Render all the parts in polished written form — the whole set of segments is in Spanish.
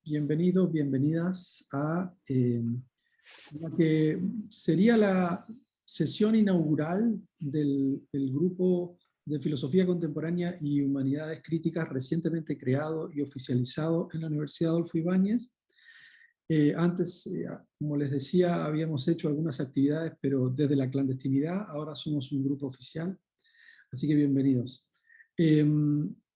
Bienvenidos, bienvenidas a la que sería la sesión inaugural del grupo de Filosofía Contemporánea y Humanidades Críticas recientemente creado y oficializado en la Universidad Adolfo Ibáñez. Antes, como les decía, habíamos hecho algunas actividades, pero desde la clandestinidad. Ahora somos un grupo oficial, así que bienvenidos.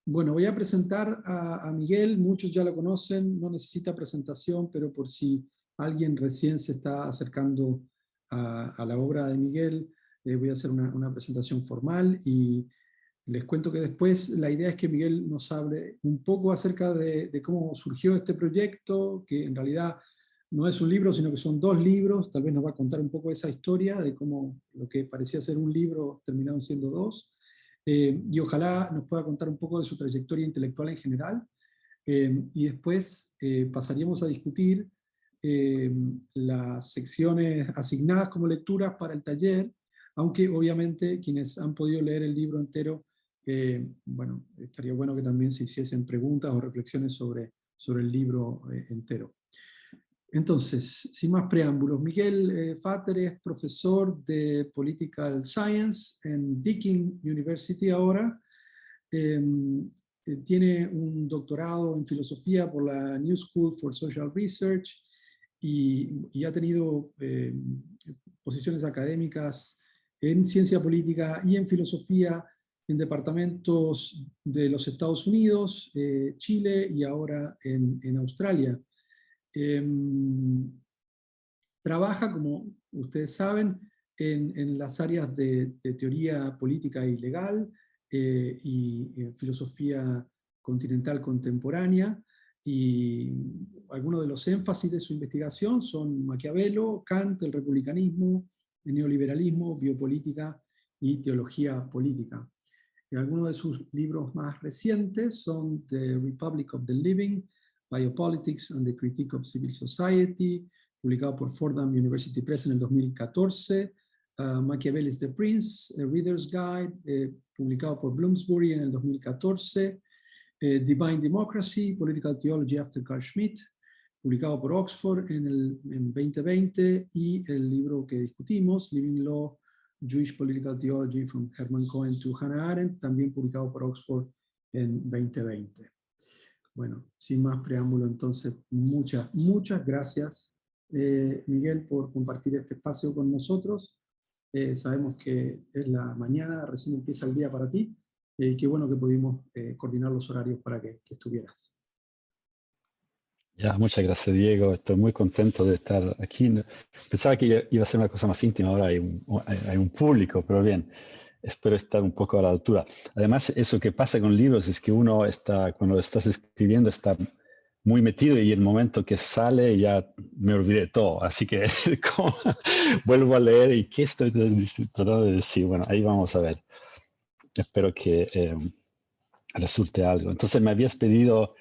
Bueno, voy a presentar a Miguel. Muchos ya lo conocen, no necesita presentación, pero por si alguien recién se está acercando a la obra de Miguel, voy a hacer una presentación formal y les cuento que después la idea es que Miguel nos hable un poco acerca de cómo surgió este proyecto, que en realidad no es un libro, sino que son dos libros. Tal vez nos va a contar un poco esa historia de cómo lo que parecía ser un libro terminaron siendo dos. Y ojalá nos pueda contar un poco de su trayectoria intelectual en general. Y después pasaríamos a discutir las secciones asignadas como lecturas para el taller, aunque obviamente quienes han podido leer el libro entero, bueno, estaría bueno que también se hiciesen preguntas o reflexiones sobre el libro entero. Entonces, sin más preámbulos, Miguel Vater es profesor de Political Science en Deakin University ahora. Tiene un doctorado en filosofía por la New School for Social Research y ha tenido posiciones académicas en ciencia política y en filosofía en departamentos de los Estados Unidos, Chile y ahora en Australia. Trabaja, como ustedes saben, en las áreas de teoría política y legal y filosofía continental contemporánea, y algunos de los énfasis de su investigación son Maquiavelo, Kant, el republicanismo, el neoliberalismo, biopolítica y teología política. Y algunos de sus libros más recientes son The Republic of the Living, Biopolitics and the Critique of Civil Society, publicado por Fordham University Press en el 2014, Machiavelli's The Prince, A Reader's Guide, publicado por Bloomsbury en el 2014, Divine Democracy, Political Theology After Carl Schmitt, publicado por Oxford en 2020, y el libro que discutimos, Living Law, Jewish Political Theology from Hermann Cohen to Hannah Arendt, también publicado por Oxford en 2020. Bueno, sin más preámbulo, entonces, muchas gracias, Miguel, por compartir este espacio con nosotros. Sabemos que es la mañana, recién empieza el día para ti, y qué bueno que pudimos coordinar los horarios para que estuvieras. Ya, muchas gracias, Diego. Estoy muy contento de estar aquí. Pensaba que iba a ser una cosa más íntima, ahora hay un público, pero bien, espero estar un poco a la altura. Además, eso que pasa con libros es que uno está, cuando lo estás escribiendo, está muy metido y el momento que sale ya me olvidé todo. Así que como, vuelvo a leer y ¿qué estoy tratando de decir? Bueno, ahí vamos a ver. Espero que resulte algo. Entonces me habías pedido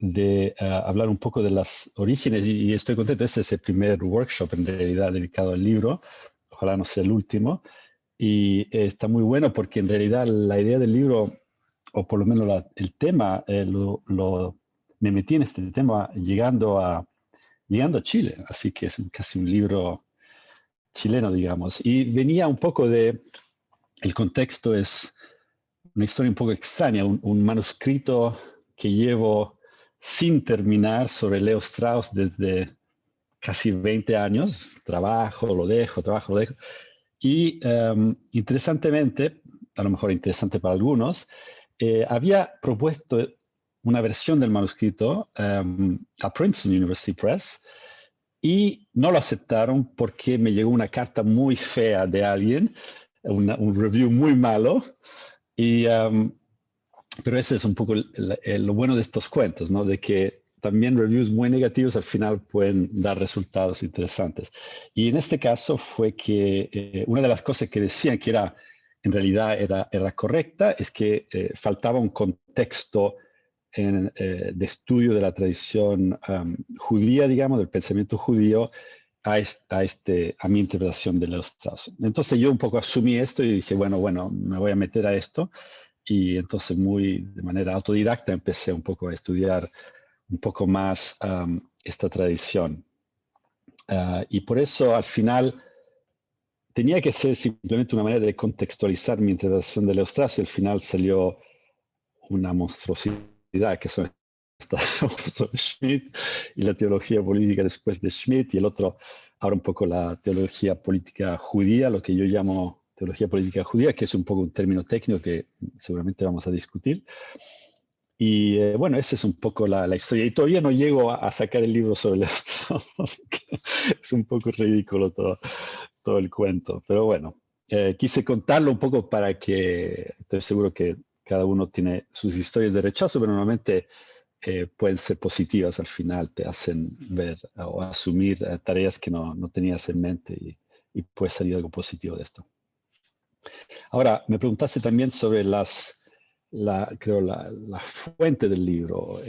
de hablar un poco de las orígenes y estoy contento. Este es el primer workshop en realidad dedicado al libro, ojalá no sea el último, y está muy bueno porque en realidad la idea del libro, o por lo menos el tema, me metí en este tema llegando a Chile, así que es casi un libro chileno, digamos, y venía un poco el contexto es una historia un poco extraña, un manuscrito que llevo sin terminar sobre Leo Strauss desde casi 20 años. Trabajo, lo dejo. Y interesantemente, a lo mejor interesante para algunos, había propuesto una versión del manuscrito a Princeton University Press y no lo aceptaron porque me llegó una carta muy fea de alguien, un review muy malo. Pero ese es un poco lo bueno de estos cuentos, ¿no? De que también reviews muy negativos al final pueden dar resultados interesantes. Y en este caso fue que una de las cosas que decían que en realidad era correcta es que faltaba un contexto de estudio de la tradición judía, digamos, del pensamiento judío, a mi interpretación de los Strauss. Entonces yo un poco asumí esto y dije, bueno, me voy a meter a esto. Y entonces de manera autodidacta empecé un poco a estudiar un poco más esta tradición. Y por eso al final tenía que ser simplemente una manera de contextualizar mi interpretación del Eustracio. Al final salió una monstruosidad que son sobre Schmitt y la teología política después de Schmitt, y el otro, ahora un poco la teología política judía, lo que yo llamo teología política judía, que es un poco un término técnico que seguramente vamos a discutir. Y bueno, esa es un poco la historia. Y todavía no llego a sacar el libro sobre el Eustracio, así que es un poco ridículo todo el cuento. Pero bueno, quise contarlo un poco para que, estoy seguro que cada uno tiene sus historias de rechazo, pero normalmente pueden ser positivas al final, te hacen ver o asumir tareas que no tenías en mente y puede salir algo positivo de esto. Ahora, me preguntaste también sobre la fuente del libro.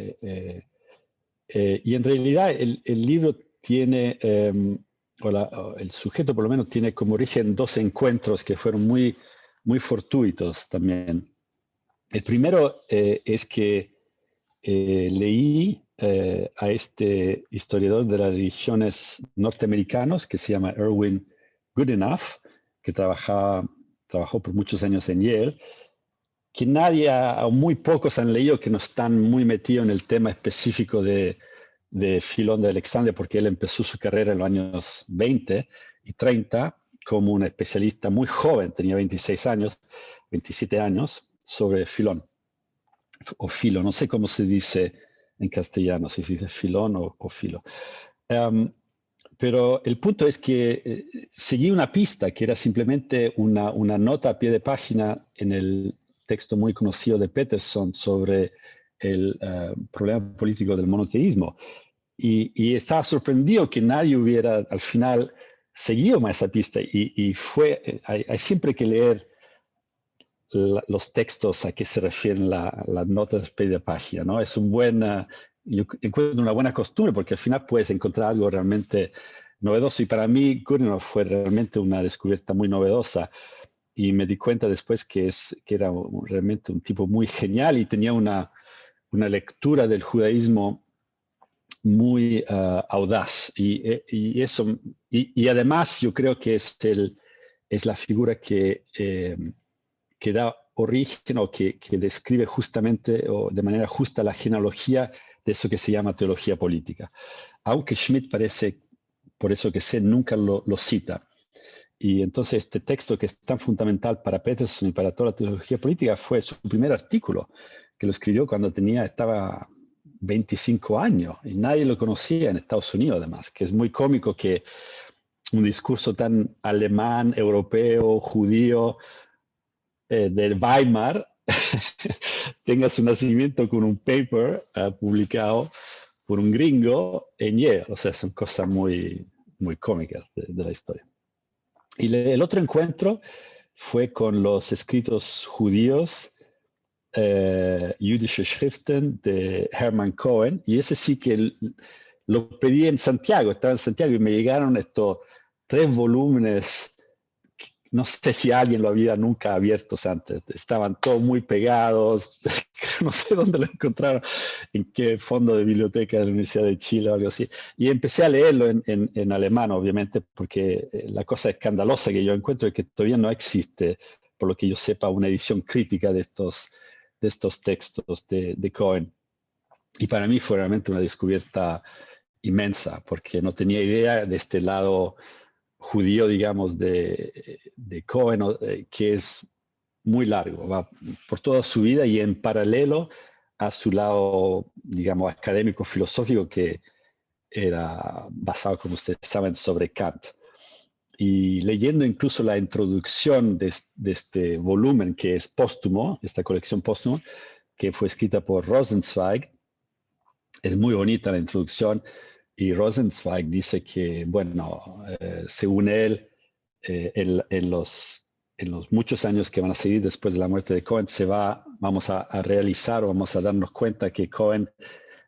Y en realidad el libro tiene, o el sujeto por lo menos tiene como origen dos encuentros que fueron muy fortuitos también. El primero es que leí a este historiador de las religiones norteamericanos que se llama Erwin Goodenough, que trabajó por muchos años en Yale, que nadie o muy pocos han leído, que no están muy metidos en el tema específico de Filón de Alexandria, porque él empezó su carrera en los años 20 y 30 como un especialista muy joven, tenía 26 años, 27 años, sobre Filón, o Filo, no sé cómo se dice en castellano, si se dice Filón o Filo. Pero el punto es que seguí una pista que era simplemente una nota a pie de página en el texto muy conocido de Peterson sobre el problema político del monoteísmo. Y estaba sorprendido que nadie hubiera al final seguido más esa pista. Y hay siempre que leer los textos a que se refieren las notas de pie de página, ¿no? Es yo encuentro una buena costumbre porque al final puedes encontrar algo realmente novedoso. Y para mí, Goodenough fue realmente una descubierta muy novedosa. Y me di cuenta después que era realmente un tipo muy genial y tenía una lectura del judaísmo muy audaz. Y además yo creo que es la figura que da origen o que describe justamente o de manera justa la genealogía de eso que se llama teología política. Aunque Schmitt parece, por eso que sé, nunca lo cita. Y entonces este texto que es tan fundamental para Peterson y para toda la teología política fue su primer artículo, que lo escribió cuando estaba 25 años y nadie lo conocía en Estados Unidos además, que es muy cómico que un discurso tan alemán, europeo, judío, del Weimar tenga su nacimiento con un paper publicado por un gringo en Yale. O sea, son cosas muy cómicas de la historia. Y el otro encuentro fue con los escritos judíos, Jüdische Schriften, de Hermann Cohen, y ese sí que lo pedí en Santiago, estaba en Santiago y me llegaron estos 3 volúmenes. No sé si alguien lo había nunca abierto antes. Estaban todos muy pegados. No sé dónde lo encontraron, en qué fondo de biblioteca de la Universidad de Chile o algo así. Y empecé a leerlo en alemán, obviamente, porque la cosa escandalosa que yo encuentro es que todavía no existe, por lo que yo sepa, una edición crítica de estos textos de Cohen. Y para mí fue realmente una descubierta inmensa, porque no tenía idea de este lado judío, digamos, de Cohen, que es muy largo, va por toda su vida y en paralelo a su lado, digamos, académico, filosófico, que era basado, como ustedes saben, sobre Kant. Y leyendo incluso la introducción de este volumen, que es póstumo, esta colección póstuma, que fue escrita por Rosenzweig, es muy bonita la introducción. Y Rosenzweig dice que, bueno, según él, en los muchos años que van a seguir después de la muerte de Cohen, vamos a realizar o vamos a darnos cuenta que Cohen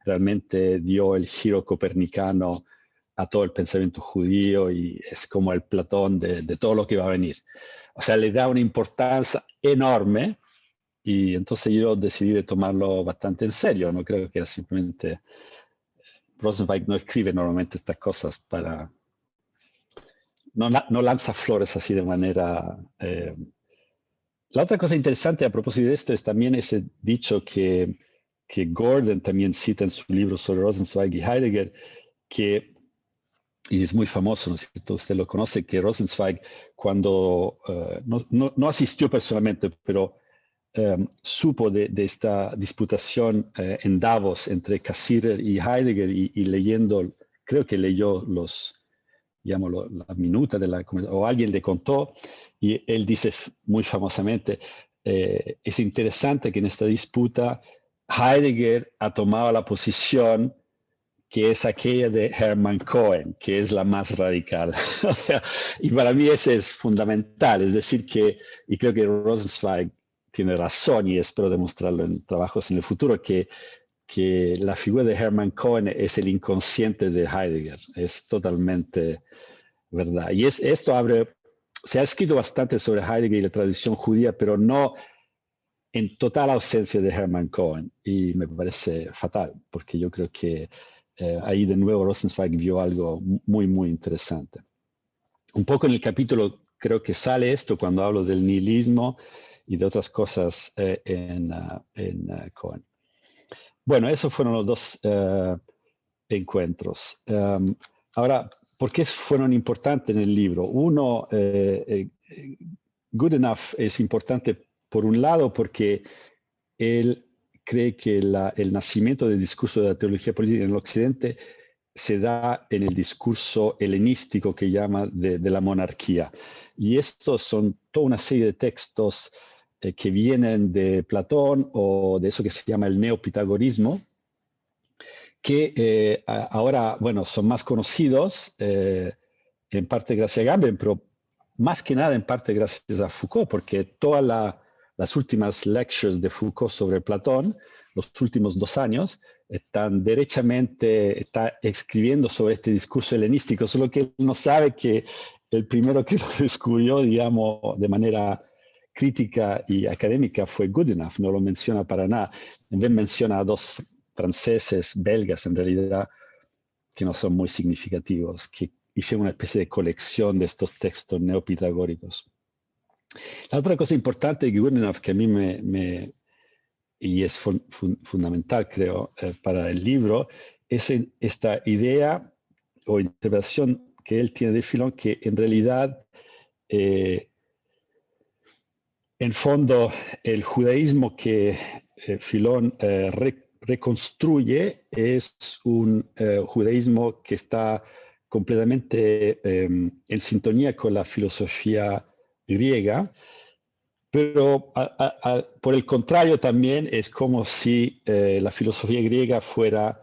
realmente dio el giro copernicano a todo el pensamiento judío y es como el Platón de todo lo que va a venir. O sea, le da una importancia enorme y entonces yo decidí de tomarlo bastante en serio, no creo que era simplemente Rosenzweig no escribe normalmente estas cosas para... No lanza flores así de manera... La otra cosa interesante a propósito de esto es también ese dicho que Gordon también cita en su libro sobre Rosenzweig y Heidegger, y es muy famoso, ¿no es cierto? Usted lo conoce, que Rosenzweig cuando no asistió personalmente, pero supo de esta disputación en Davos entre Cassirer y Heidegger y leyendo, creo que leyó la minuta de la conversación, o alguien le contó, y él dice muy famosamente, es interesante que en esta disputa Heidegger ha tomado la posición que es aquella de Hermann Cohen, que es la más radical. O sea, y para mí ese es fundamental, es decir, y creo que Rosenzweig tiene razón, y espero demostrarlo en trabajos en el futuro, que la figura de Hermann Cohen es el inconsciente de Heidegger, es totalmente verdad. Y se ha escrito bastante sobre Heidegger y la tradición judía, pero no en total ausencia de Hermann Cohen, y me parece fatal, porque yo creo que ahí de nuevo Rosenzweig vio algo muy, muy interesante. Un poco en el capítulo creo que sale esto cuando hablo del nihilismo y de otras cosas en Cohen. Bueno, esos fueron los dos encuentros. Ahora, ¿por qué fueron importantes en el libro? Uno, Goodenough es importante por un lado porque él cree que el nacimiento del discurso de la teología política en el Occidente se da en el discurso helenístico que llama de la monarquía. Y estos son toda una serie de textos que vienen de Platón o de eso que se llama el neopitagorismo, que ahora, bueno, son más conocidos, en parte gracias a Agamben, pero más que nada en parte gracias a Foucault, porque todas las últimas lectures de Foucault sobre Platón, los últimos 2 años, está escribiendo sobre este discurso helenístico, solo que él no sabe que el primero que lo descubrió, digamos, de manera crítica y académica fue Goodenough, no lo menciona para nada. En vez menciona a 2 franceses, belgas en realidad, que no son muy significativos, que hicieron una especie de colección de estos textos neopitagóricos. La otra cosa importante de Goodenough que a mí y es fundamental, creo, para el libro, es esta idea o interpretación que él tiene de Filón, que en realidad, en fondo, el judaísmo que Filón reconstruye es un judaísmo que está completamente en sintonía con la filosofía griega, pero por el contrario también es como si la filosofía griega fuera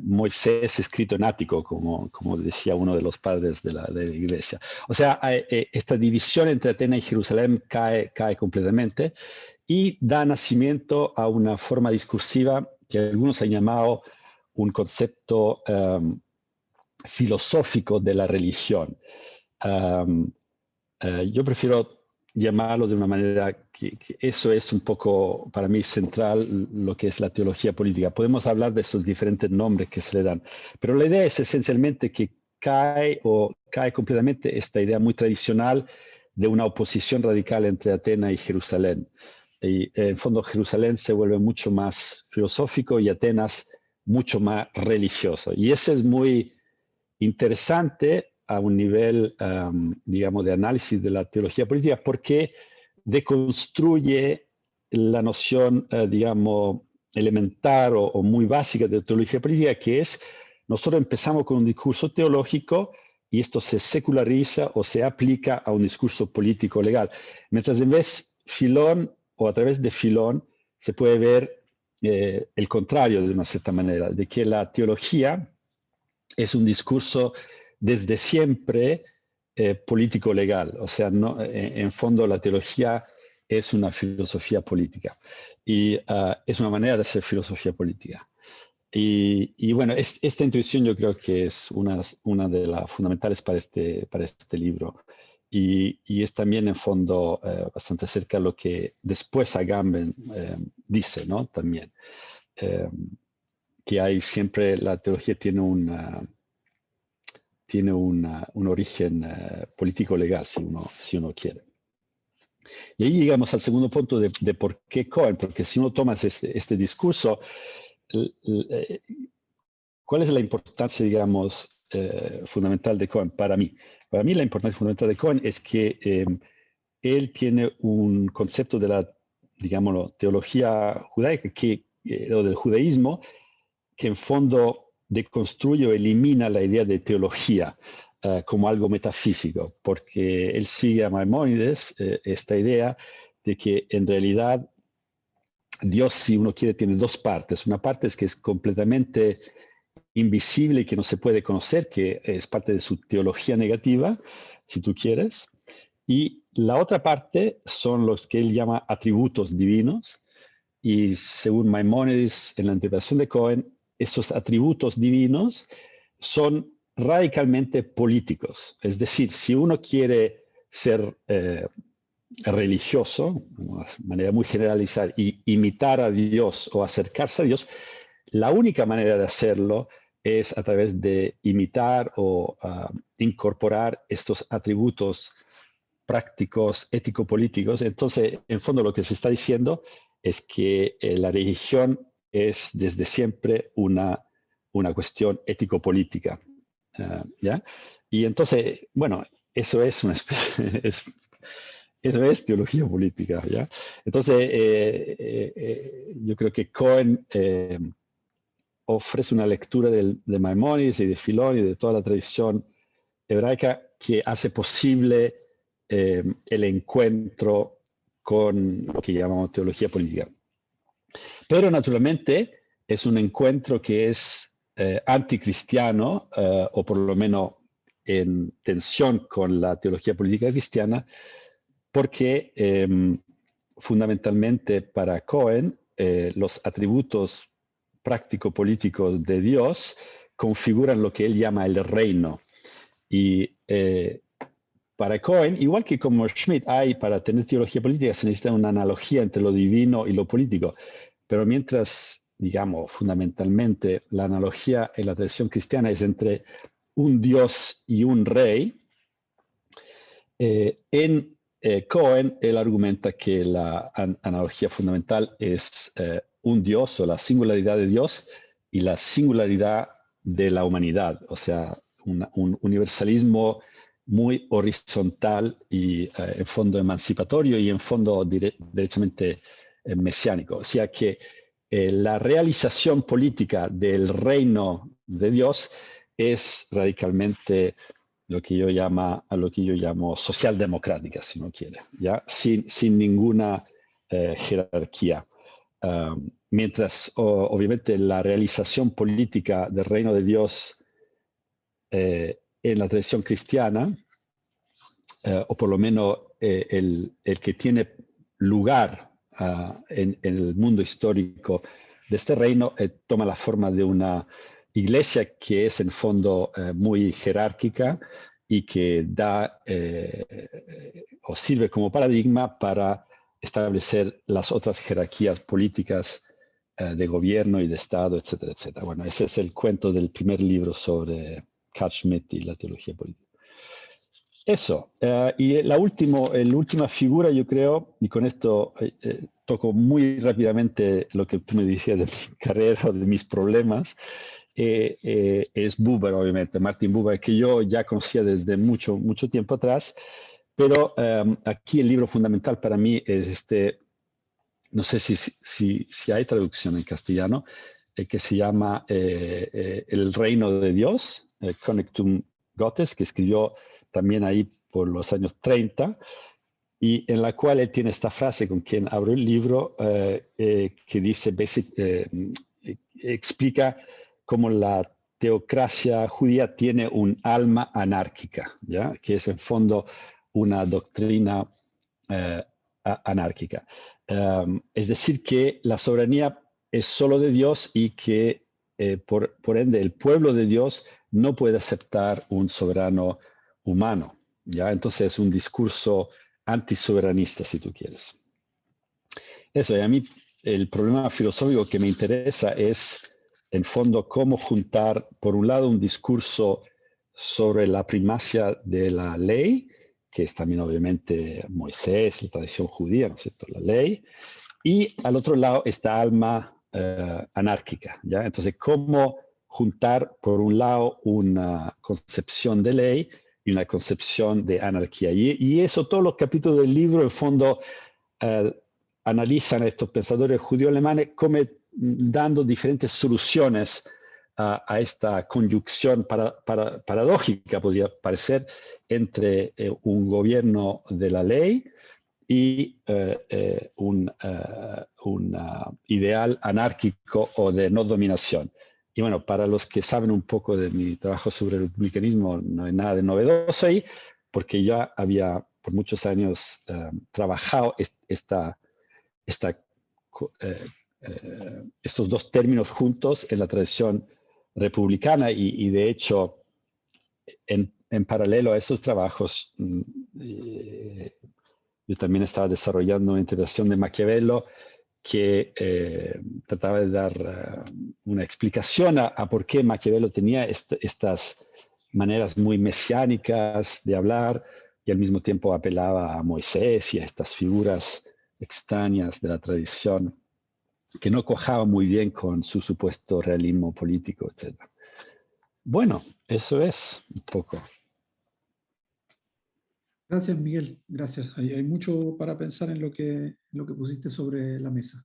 Moisés escrito en ático, como decía uno de los padres de la iglesia. O sea, esta división entre Atenas y Jerusalén cae completamente y da nacimiento a una forma discursiva que algunos han llamado un concepto filosófico de la religión. Yo prefiero llamarlo de una manera que eso es un poco para mí central, lo que es la teología política. Podemos hablar de esos diferentes nombres que se le dan, pero la idea es esencialmente que cae completamente esta idea muy tradicional de una oposición radical entre Atenas y Jerusalén. Y en fondo Jerusalén se vuelve mucho más filosófico y Atenas mucho más religioso. Y eso es muy interesante a un nivel, digamos, de análisis de la teología política, porque deconstruye la noción, digamos, elemental o muy básica de teología política, que es, nosotros empezamos con un discurso teológico y esto se seculariza o se aplica a un discurso político legal. Mientras en vez Filón, o a través de Filón, se puede ver el contrario de una cierta manera, de que la teología es un discurso desde siempre político-legal. O sea, en fondo la teología es una filosofía política y es una manera de hacer filosofía política. Y bueno, esta intuición yo creo que es una de las fundamentales para este libro. Y es también en fondo bastante cerca a lo que después Agamben dice, ¿no? También. que hay siempre, la teología tiene un origen político-legal, si uno quiere. Y ahí llegamos al segundo punto de por qué Cohen, porque si uno toma este discurso, ¿cuál es la importancia, digamos, fundamental de Cohen para mí? Para mí la importancia fundamental de Cohen es que él tiene un concepto de la, digámoslo, teología judaica, o del judaísmo, que en fondo deconstruye o elimina la idea de teología como algo metafísico, porque él sigue a Maimónides esta idea de que en realidad Dios, si uno quiere, tiene dos partes. Una parte es que es completamente invisible y que no se puede conocer, que es parte de su teología negativa, si tú quieres. Y la otra parte son los que él llama atributos divinos. Y según Maimónides, en la interpretación de Cohen, estos atributos divinos son radicalmente políticos. Es decir, si uno quiere ser religioso, de una manera muy generalizada, y imitar a Dios o acercarse a Dios, la única manera de hacerlo es a través de imitar o incorporar estos atributos prácticos, ético-políticos. Entonces, en fondo lo que se está diciendo es que la religión es desde siempre una cuestión ético-política. ¿Ya? Y entonces, bueno, eso es una especie, eso es teología política, ¿ya? Entonces, yo creo que Cohen ofrece una lectura de Maimónides y de Filón y de toda la tradición hebraica que hace posible el encuentro con lo que llamamos teología política. Pero naturalmente es un encuentro que es anticristiano, o por lo menos en tensión con la teología política cristiana, porque fundamentalmente para Cohen los atributos práctico-políticos de Dios configuran lo que él llama el reino. Y para Cohen, igual que como Schmidt, para tener teología política se necesita una analogía entre lo divino y lo político, pero mientras, digamos, fundamentalmente la analogía en la tradición cristiana es entre un Dios y un rey, en Cohen, él argumenta que la analogía fundamental es un Dios o la singularidad de Dios y la singularidad de la humanidad, o sea, un universalismo muy horizontal y en fondo emancipatorio y en fondo derechamente mesiánico. O sea que la realización política del reino de Dios es radicalmente a lo que yo llamo socialdemocrática, si uno quiere, ¿ya? Sin ninguna jerarquía. Mientras, obviamente, la realización política del reino de Dios en la tradición cristiana, o por lo menos el que tiene lugar en el mundo histórico de este reino, toma la forma de una iglesia que es en fondo muy jerárquica y que da o sirve como paradigma para establecer las otras jerarquías políticas de gobierno y de Estado, etcétera, etcétera. Bueno, ese es el cuento del primer libro sobre Carl Schmitt y la teología política. Eso. Y la última figura, yo creo, y con esto toco muy rápidamente lo que tú me decías de mi carrera o de mis problemas, es Buber, obviamente, Martin Buber, que yo ya conocía desde mucho tiempo atrás, pero aquí el libro fundamental para mí es no sé si hay traducción en castellano, que se llama El Reino de Dios, Connectum Gottes, que escribió también ahí por los años 30, y en la cual él tiene esta frase con quien abro el libro, que dice, explica cómo la teocracia judía tiene un alma anárquica, ¿ya? Que es en fondo una doctrina anárquica. Es decir, que la soberanía es solo de Dios y que por ende el pueblo de Dios no puede aceptar un soberano humano, ¿ya? Entonces es un discurso antisoberanista, si tú quieres. Eso, y a mí el problema filosófico que me interesa es en fondo, cómo juntar, por un lado, un discurso sobre la primacia de la ley, que es también obviamente Moisés, la tradición judía, ¿no es cierto?, la ley, y al otro lado esta alma anárquica, ¿ya? Entonces, cómo juntar, por un lado, una concepción de ley y una concepción de anarquía. Y eso, todos los capítulos del libro, en fondo, analizan a estos pensadores judío-alemanes como dando diferentes soluciones a esta conjunción paradójica, podría parecer, entre un gobierno de la ley y un ideal anárquico o de no dominación. Y bueno, para los que saben un poco de mi trabajo sobre el republicanismo, no hay nada de novedoso ahí, porque ya había por muchos años trabajado estos dos términos juntos en la tradición republicana y de hecho, en paralelo a estos trabajos, yo también estaba desarrollando una interpretación de Maquiavelo que trataba de dar una explicación a por qué Maquiavelo tenía estas maneras muy mesiánicas de hablar y al mismo tiempo apelaba a Moisés y a estas figuras extrañas de la tradición que no cojaba muy bien con su supuesto realismo político, etc. Bueno, eso es un poco. Gracias, Miguel. Gracias. Hay mucho para pensar en lo que pusiste sobre la mesa.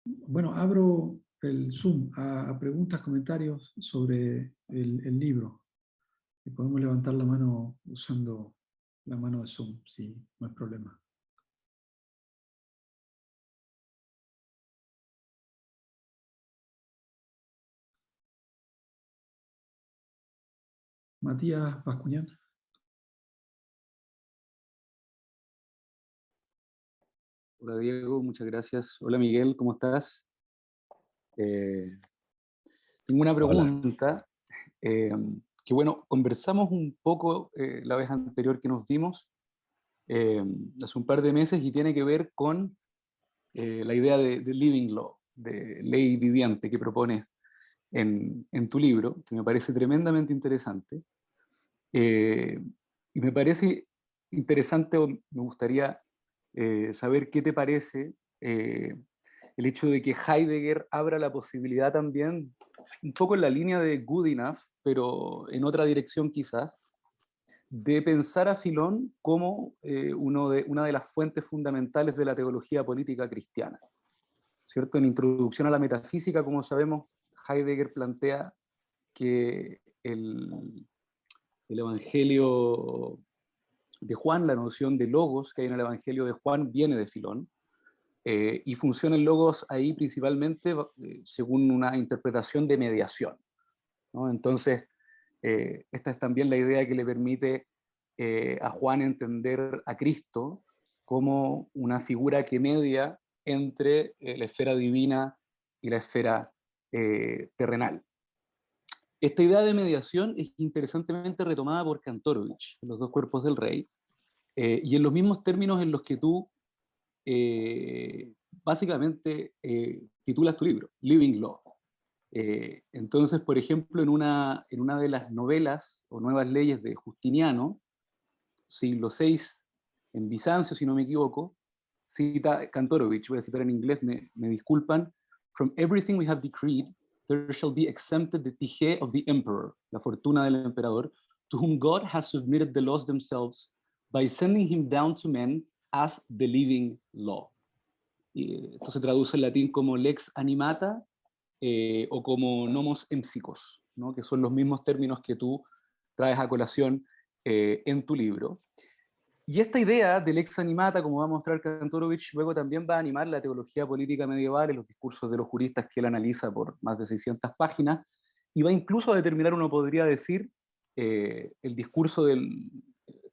Bueno, abro el Zoom a preguntas, comentarios sobre el libro. Y podemos levantar la mano usando la mano de Zoom, si no hay problema. Matías Bascuñán. Hola Diego, muchas gracias. Hola Miguel, ¿cómo estás? Tengo una pregunta, que bueno, conversamos un poco la vez anterior que nos vimos, hace un par de meses, y tiene que ver con la idea de living law, de ley viviente que propones en tu libro, que me parece tremendamente interesante. Y me parece interesante, o me gustaría saber qué te parece el hecho de que Heidegger abra la posibilidad también, un poco en la línea de Good Enough, pero en otra dirección quizás, de pensar a Filón como una de las fuentes fundamentales de la teología política cristiana. ¿Cierto? En Introducción a la Metafísica, como sabemos, Heidegger plantea que el Evangelio de Juan, la noción de logos que hay en el Evangelio de Juan, viene de Filón, y funciona el logos ahí principalmente según una interpretación de mediación, ¿no? Entonces, esta es también la idea que le permite a Juan entender a Cristo como una figura que media entre la esfera divina y la esfera terrenal. Esta idea de mediación es interesantemente retomada por Kantorovich en Los dos cuerpos del rey, y en los mismos términos en los que tú básicamente titulas tu libro, Living Law. Entonces, por ejemplo, en una de las novelas o nuevas leyes de Justiniano, siglo VI, en Bizancio, si no me equivoco, cita Kantorovich, voy a citar en inglés, me disculpan: "From everything we have decreed, there shall be exempted the tije of the emperor", la fortuna del emperador, "to whom God has submitted the laws themselves by sending him down to men as the living law". Y esto se traduce en latín como lex animata o como nomos empsicos, ¿no? Que son los mismos términos que tú traes a colación en tu libro. Y esta idea del ex animata, como va a mostrar Kantorovich, luego también va a animar la teología política medieval en los discursos de los juristas que él analiza por más de 600 páginas, y va incluso a determinar, uno podría decir, el discurso del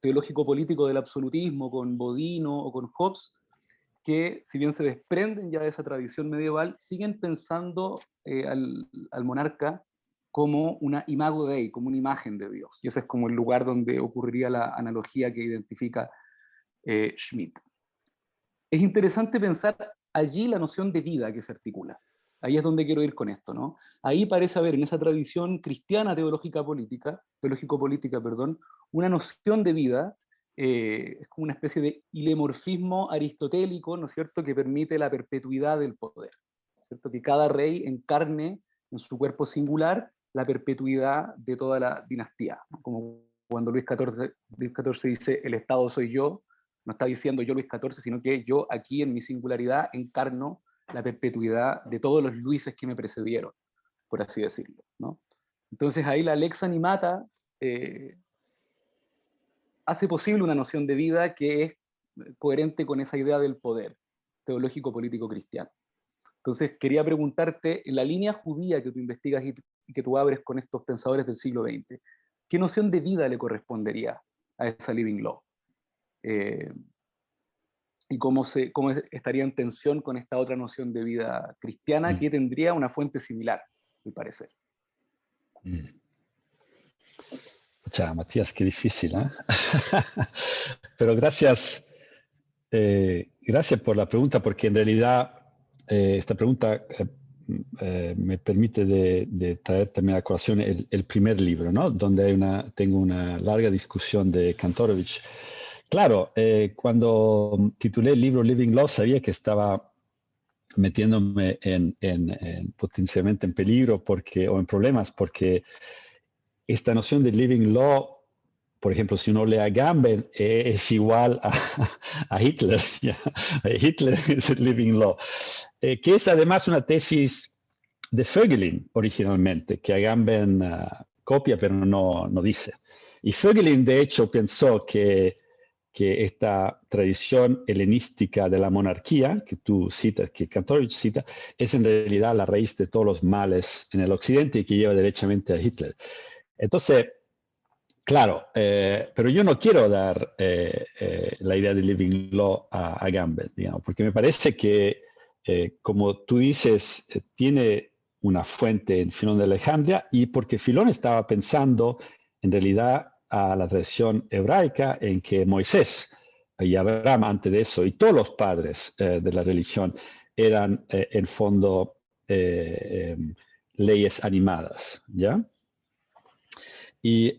teológico político del absolutismo con Bodino o con Hobbes, que si bien se desprenden ya de esa tradición medieval, siguen pensando al monarca como una imago Dei, como una imagen de Dios. Y ese es como el lugar donde ocurriría la analogía que identifica Schmidt. Es interesante pensar allí la noción de vida que se articula. Ahí es donde quiero ir con esto, ¿no? Ahí parece haber en esa tradición cristiana teológico-política, perdón, una noción de vida, es como una especie de ilemorfismo aristotélico, ¿no es cierto?, que permite la perpetuidad del poder, ¿cierto? Que cada rey encarne en su cuerpo singular la perpetuidad de toda la dinastía, ¿no? Como cuando Luis XIV dice, el Estado soy yo, no está diciendo yo Luis XIV, sino que yo aquí en mi singularidad encarno la perpetuidad de todos los Luises que me precedieron, por así decirlo, ¿no? Entonces ahí la lex animata hace posible una noción de vida que es coherente con esa idea del poder teológico, político, cristiano. Entonces quería preguntarte, en la línea judía que tú investigas y que tú abres con estos pensadores del siglo XX, ¿qué noción de vida le correspondería a esa living law? Y cómo estaría en tensión con esta otra noción de vida cristiana que tendría una fuente similar, al parecer. Pucha, Matías, qué difícil, ¿eh? Pero gracias, gracias por la pregunta, porque en realidad esta pregunta me permite de traer también a colación el primer libro, ¿no? Donde tengo una larga discusión de Kantorovich. Claro, cuando titulé el libro Living Law, sabía que estaba metiéndome potencialmente en peligro o en problemas, porque esta noción de Living Law, por ejemplo, si uno lee a Agamben, es igual a Hitler. ¿Ya? Hitler es el Living Law, que es además una tesis de Voegelin originalmente, que Agamben copia pero no dice. Y Voegelin, de hecho, pensó que esta tradición helenística de la monarquía, que tú citas, que Kantorovich cita, es en realidad la raíz de todos los males en el occidente y que lleva derechamente a Hitler. Entonces, claro, pero yo no quiero dar la idea de Living Law a Agamben, digamos, porque me parece que, como tú dices, tiene una fuente en Filón de Alejandría, y porque Filón estaba pensando en realidad a la tradición hebraica en que Moisés y Abraham antes de eso y todos los padres de la religión eran en fondo leyes animadas, ¿ya? Y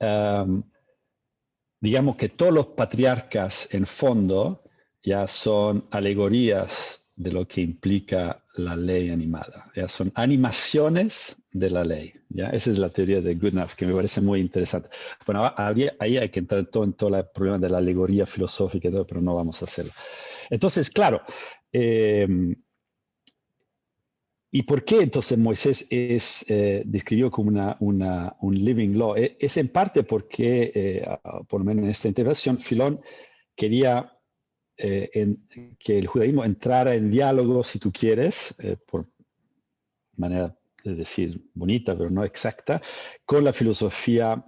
digamos que todos los patriarcas en fondo ya son alegorías de lo que implica la ley animada, ya son animaciones de la ley, ¿ya? Esa es la teoría de Goodenough, que me parece muy interesante. Bueno, ahí hay que entrar en todo el problema de la alegoría filosófica y todo, pero no vamos a hacerlo. Entonces, claro, ¿y por qué entonces Moisés es describió como un living law? Es en parte porque, por lo menos en esta intervención, Filón quería que el judaísmo entrara en diálogo, si tú quieres, por manera de decir bonita, pero no exacta, con la filosofía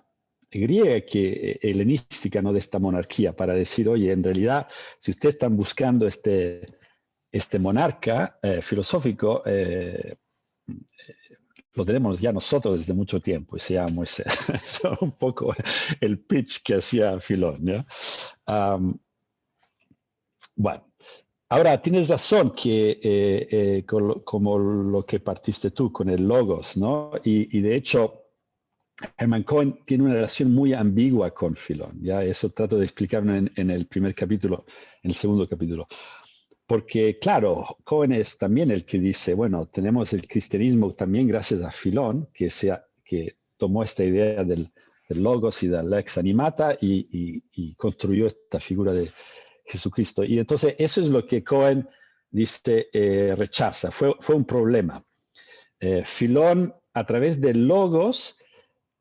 griega, helenística, ¿no? De esta monarquía, para decir, oye, en realidad, si ustedes están buscando este monarca filosófico, lo tenemos ya nosotros desde mucho tiempo, y se llama Moisés. Es un poco el pitch que hacía Filón, ¿ya? Bueno, ahora tienes razón que como lo que partiste tú con el logos, ¿no? Y de hecho, Hermann Cohen tiene una relación muy ambigua con Filón, ¿ya? Eso trato de explicarlo en el primer capítulo, en el segundo capítulo. Porque, claro, Cohen es también el que dice, bueno, tenemos el cristianismo también gracias a Filón, que tomó esta idea del logos y de la lex animata y construyó esta figura de Jesucristo. Y entonces eso es lo que Cohen dice, rechaza. Fue un problema. Filón, a través del logos,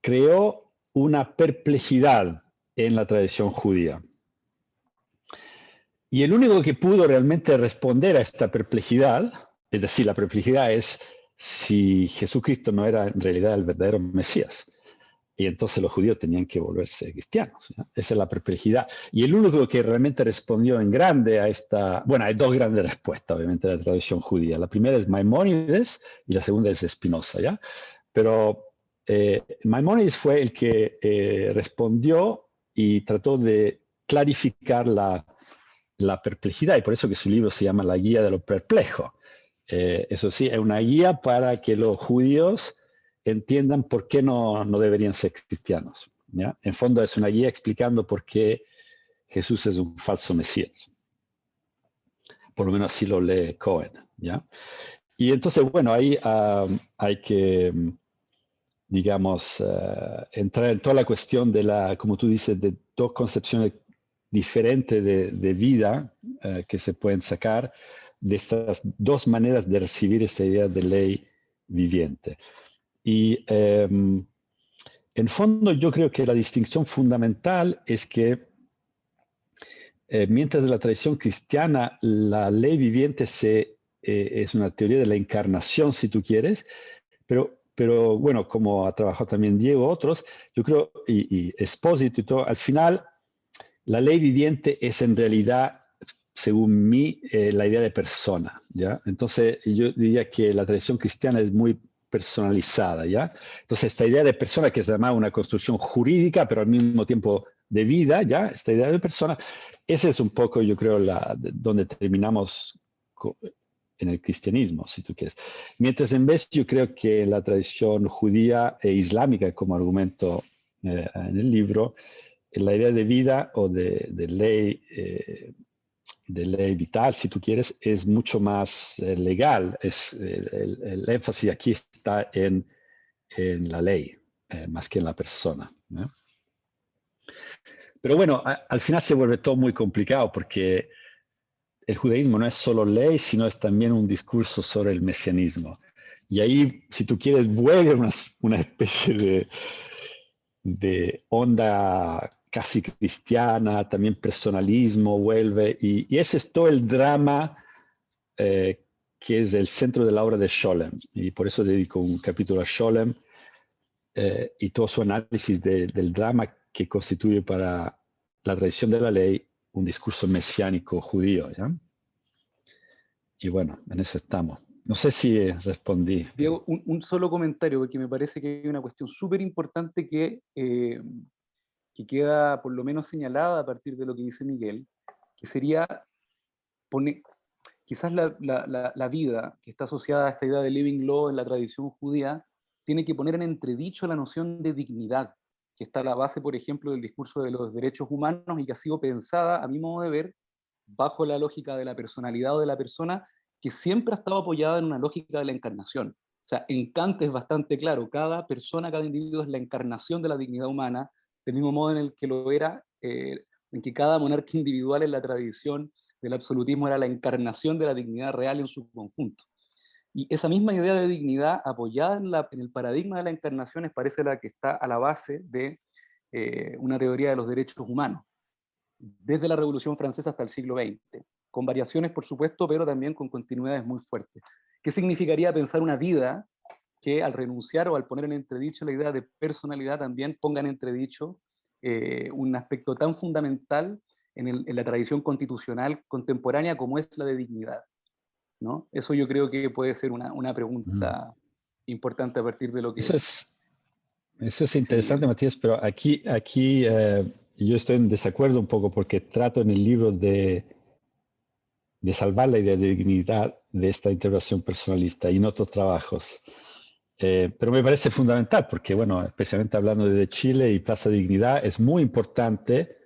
creó una perplejidad en la tradición judía. Y el único que pudo realmente responder a esta perplejidad, es decir, la perplejidad es si Jesucristo no era en realidad el verdadero Mesías. Y entonces los judíos tenían que volverse cristianos, ¿no? Esa es la perplejidad. Y el único que realmente respondió en grande a esta... Bueno, hay dos grandes respuestas, obviamente, de la tradición judía. La primera es Maimónides y la segunda es Spinoza, ¿ya? Pero Maimónides fue el que respondió y trató de clarificar la perplejidad, y por eso que su libro se llama La Guía de lo Perplejo, Eso sí, es una guía para que los judíos entiendan por qué no deberían ser cristianos, ¿ya? En fondo es una guía explicando por qué Jesús es un falso Mesías. Por lo menos así lo lee Cohen, ¿ya? Y entonces, bueno, ahí hay que, digamos, entrar en toda la cuestión de la, como tú dices, de dos concepciones diferentes de vida que se pueden sacar de estas dos maneras de recibir esta idea de ley viviente. Y en fondo yo creo que la distinción fundamental es que mientras en la tradición cristiana la ley viviente es una teoría de la encarnación, si tú quieres, pero bueno, como ha trabajado también Diego, otros, yo creo, y Espósito y todo, al final la ley viviente es en realidad, según mí, la idea de persona, ¿ya? Entonces yo diría que la tradición cristiana es muy personalizada, ¿ya? Entonces esta idea de persona, que es además una construcción jurídica, pero al mismo tiempo de vida, ¿ya? Esta idea de persona, ese es un poco, yo creo, donde terminamos en el cristianismo, si tú quieres. Mientras en vez yo creo que la tradición judía e islámica, como argumento en el libro, la idea de vida o de ley vital, si tú quieres, es mucho más legal. El énfasis aquí está en la ley, más que en la persona, ¿no? Pero bueno, al final se vuelve todo muy complicado porque el judaísmo no es solo ley, sino es también un discurso sobre el mesianismo. Y ahí, si tú quieres, vuelve una especie de onda casi cristiana, también personalismo vuelve, y ese es todo el drama que es el centro de la obra de Scholem, y por eso dedico un capítulo a Scholem y todo su análisis del drama que constituye para la tradición de la ley un discurso mesiánico judío, ¿ya? Y bueno, en eso estamos. No sé si respondí. Diego, un solo comentario, porque me parece que hay una cuestión súper importante que queda por lo menos señalada a partir de lo que dice Miguel, que sería poner, quizás la vida que está asociada a esta idea de living law en la tradición judía tiene que poner en entredicho la noción de dignidad, que está a la base, por ejemplo, del discurso de los derechos humanos y que ha sido pensada, a mi modo de ver, bajo la lógica de la personalidad o de la persona, que siempre ha estado apoyada en una lógica de la encarnación. O sea, en Kant es bastante claro, cada persona, cada individuo es la encarnación de la dignidad humana, del mismo modo en el que lo era, en que cada monarca individual en la tradición del absolutismo era la encarnación de la dignidad real en su conjunto. Y esa misma idea de dignidad apoyada en el paradigma de la encarnación parece la que está a la base de una teoría de los derechos humanos, desde la Revolución Francesa hasta el siglo XX, con variaciones por supuesto, pero también con continuidades muy fuertes. ¿Qué significaría pensar una vida que al renunciar o al poner en entredicho la idea de personalidad también ponga en entredicho un aspecto tan fundamental en la tradición constitucional contemporánea como es la de dignidad, ¿no? Eso yo creo que puede ser una pregunta importante a partir de lo que Eso es dice interesante, Miguel. Matías, pero aquí yo estoy en desacuerdo un poco porque trato en el libro de salvar la idea de dignidad de esta intervención personalista y en otros trabajos. Pero me parece fundamental porque, bueno, especialmente hablando de Chile y Plaza Dignidad, es muy importante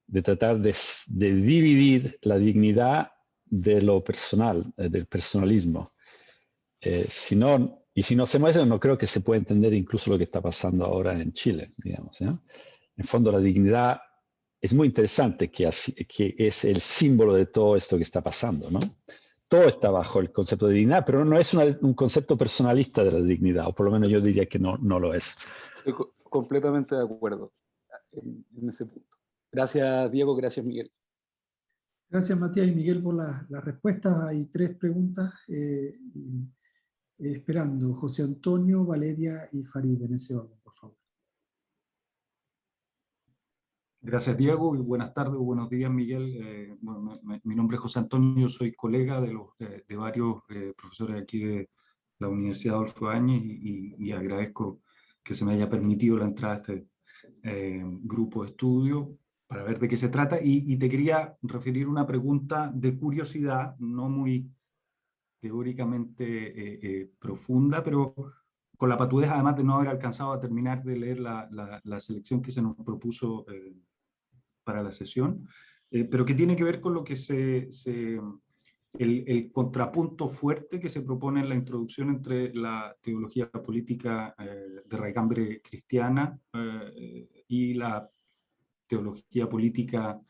de tratar de dividir la dignidad de lo personal, del personalismo. Si no, y si no hacemos eso, no creo que se pueda entender incluso lo que está pasando ahora en Chile, digamos, ¿no? En fondo, la dignidad es muy interesante que es el símbolo de todo esto que está pasando, ¿no? Todo está bajo el concepto de dignidad, pero no es un concepto personalista de la dignidad, o por lo menos yo diría que no lo es. Estoy completamente de acuerdo en ese punto. Gracias, Diego, gracias, Miguel. Gracias, Matías y Miguel, por las respuestas. Hay 3 preguntas esperando. José Antonio, Valeria y Farid, en ese orden, por favor. Gracias, Diego, y buenas tardes o buenos días, Miguel. Bueno, mi nombre es José Antonio, soy colega de varios profesores aquí de la Universidad Adolfo Áñez y agradezco que se me haya permitido la entrada a este grupo de estudio para ver de qué se trata. Y te quería referir una pregunta de curiosidad, no muy teóricamente profunda, pero con la patudez además de no haber alcanzado a terminar de leer la selección que se nos propuso para la sesión, pero que tiene que ver con lo que el contrapunto fuerte que se propone en la introducción entre la teología política de raigambre cristiana y la teología política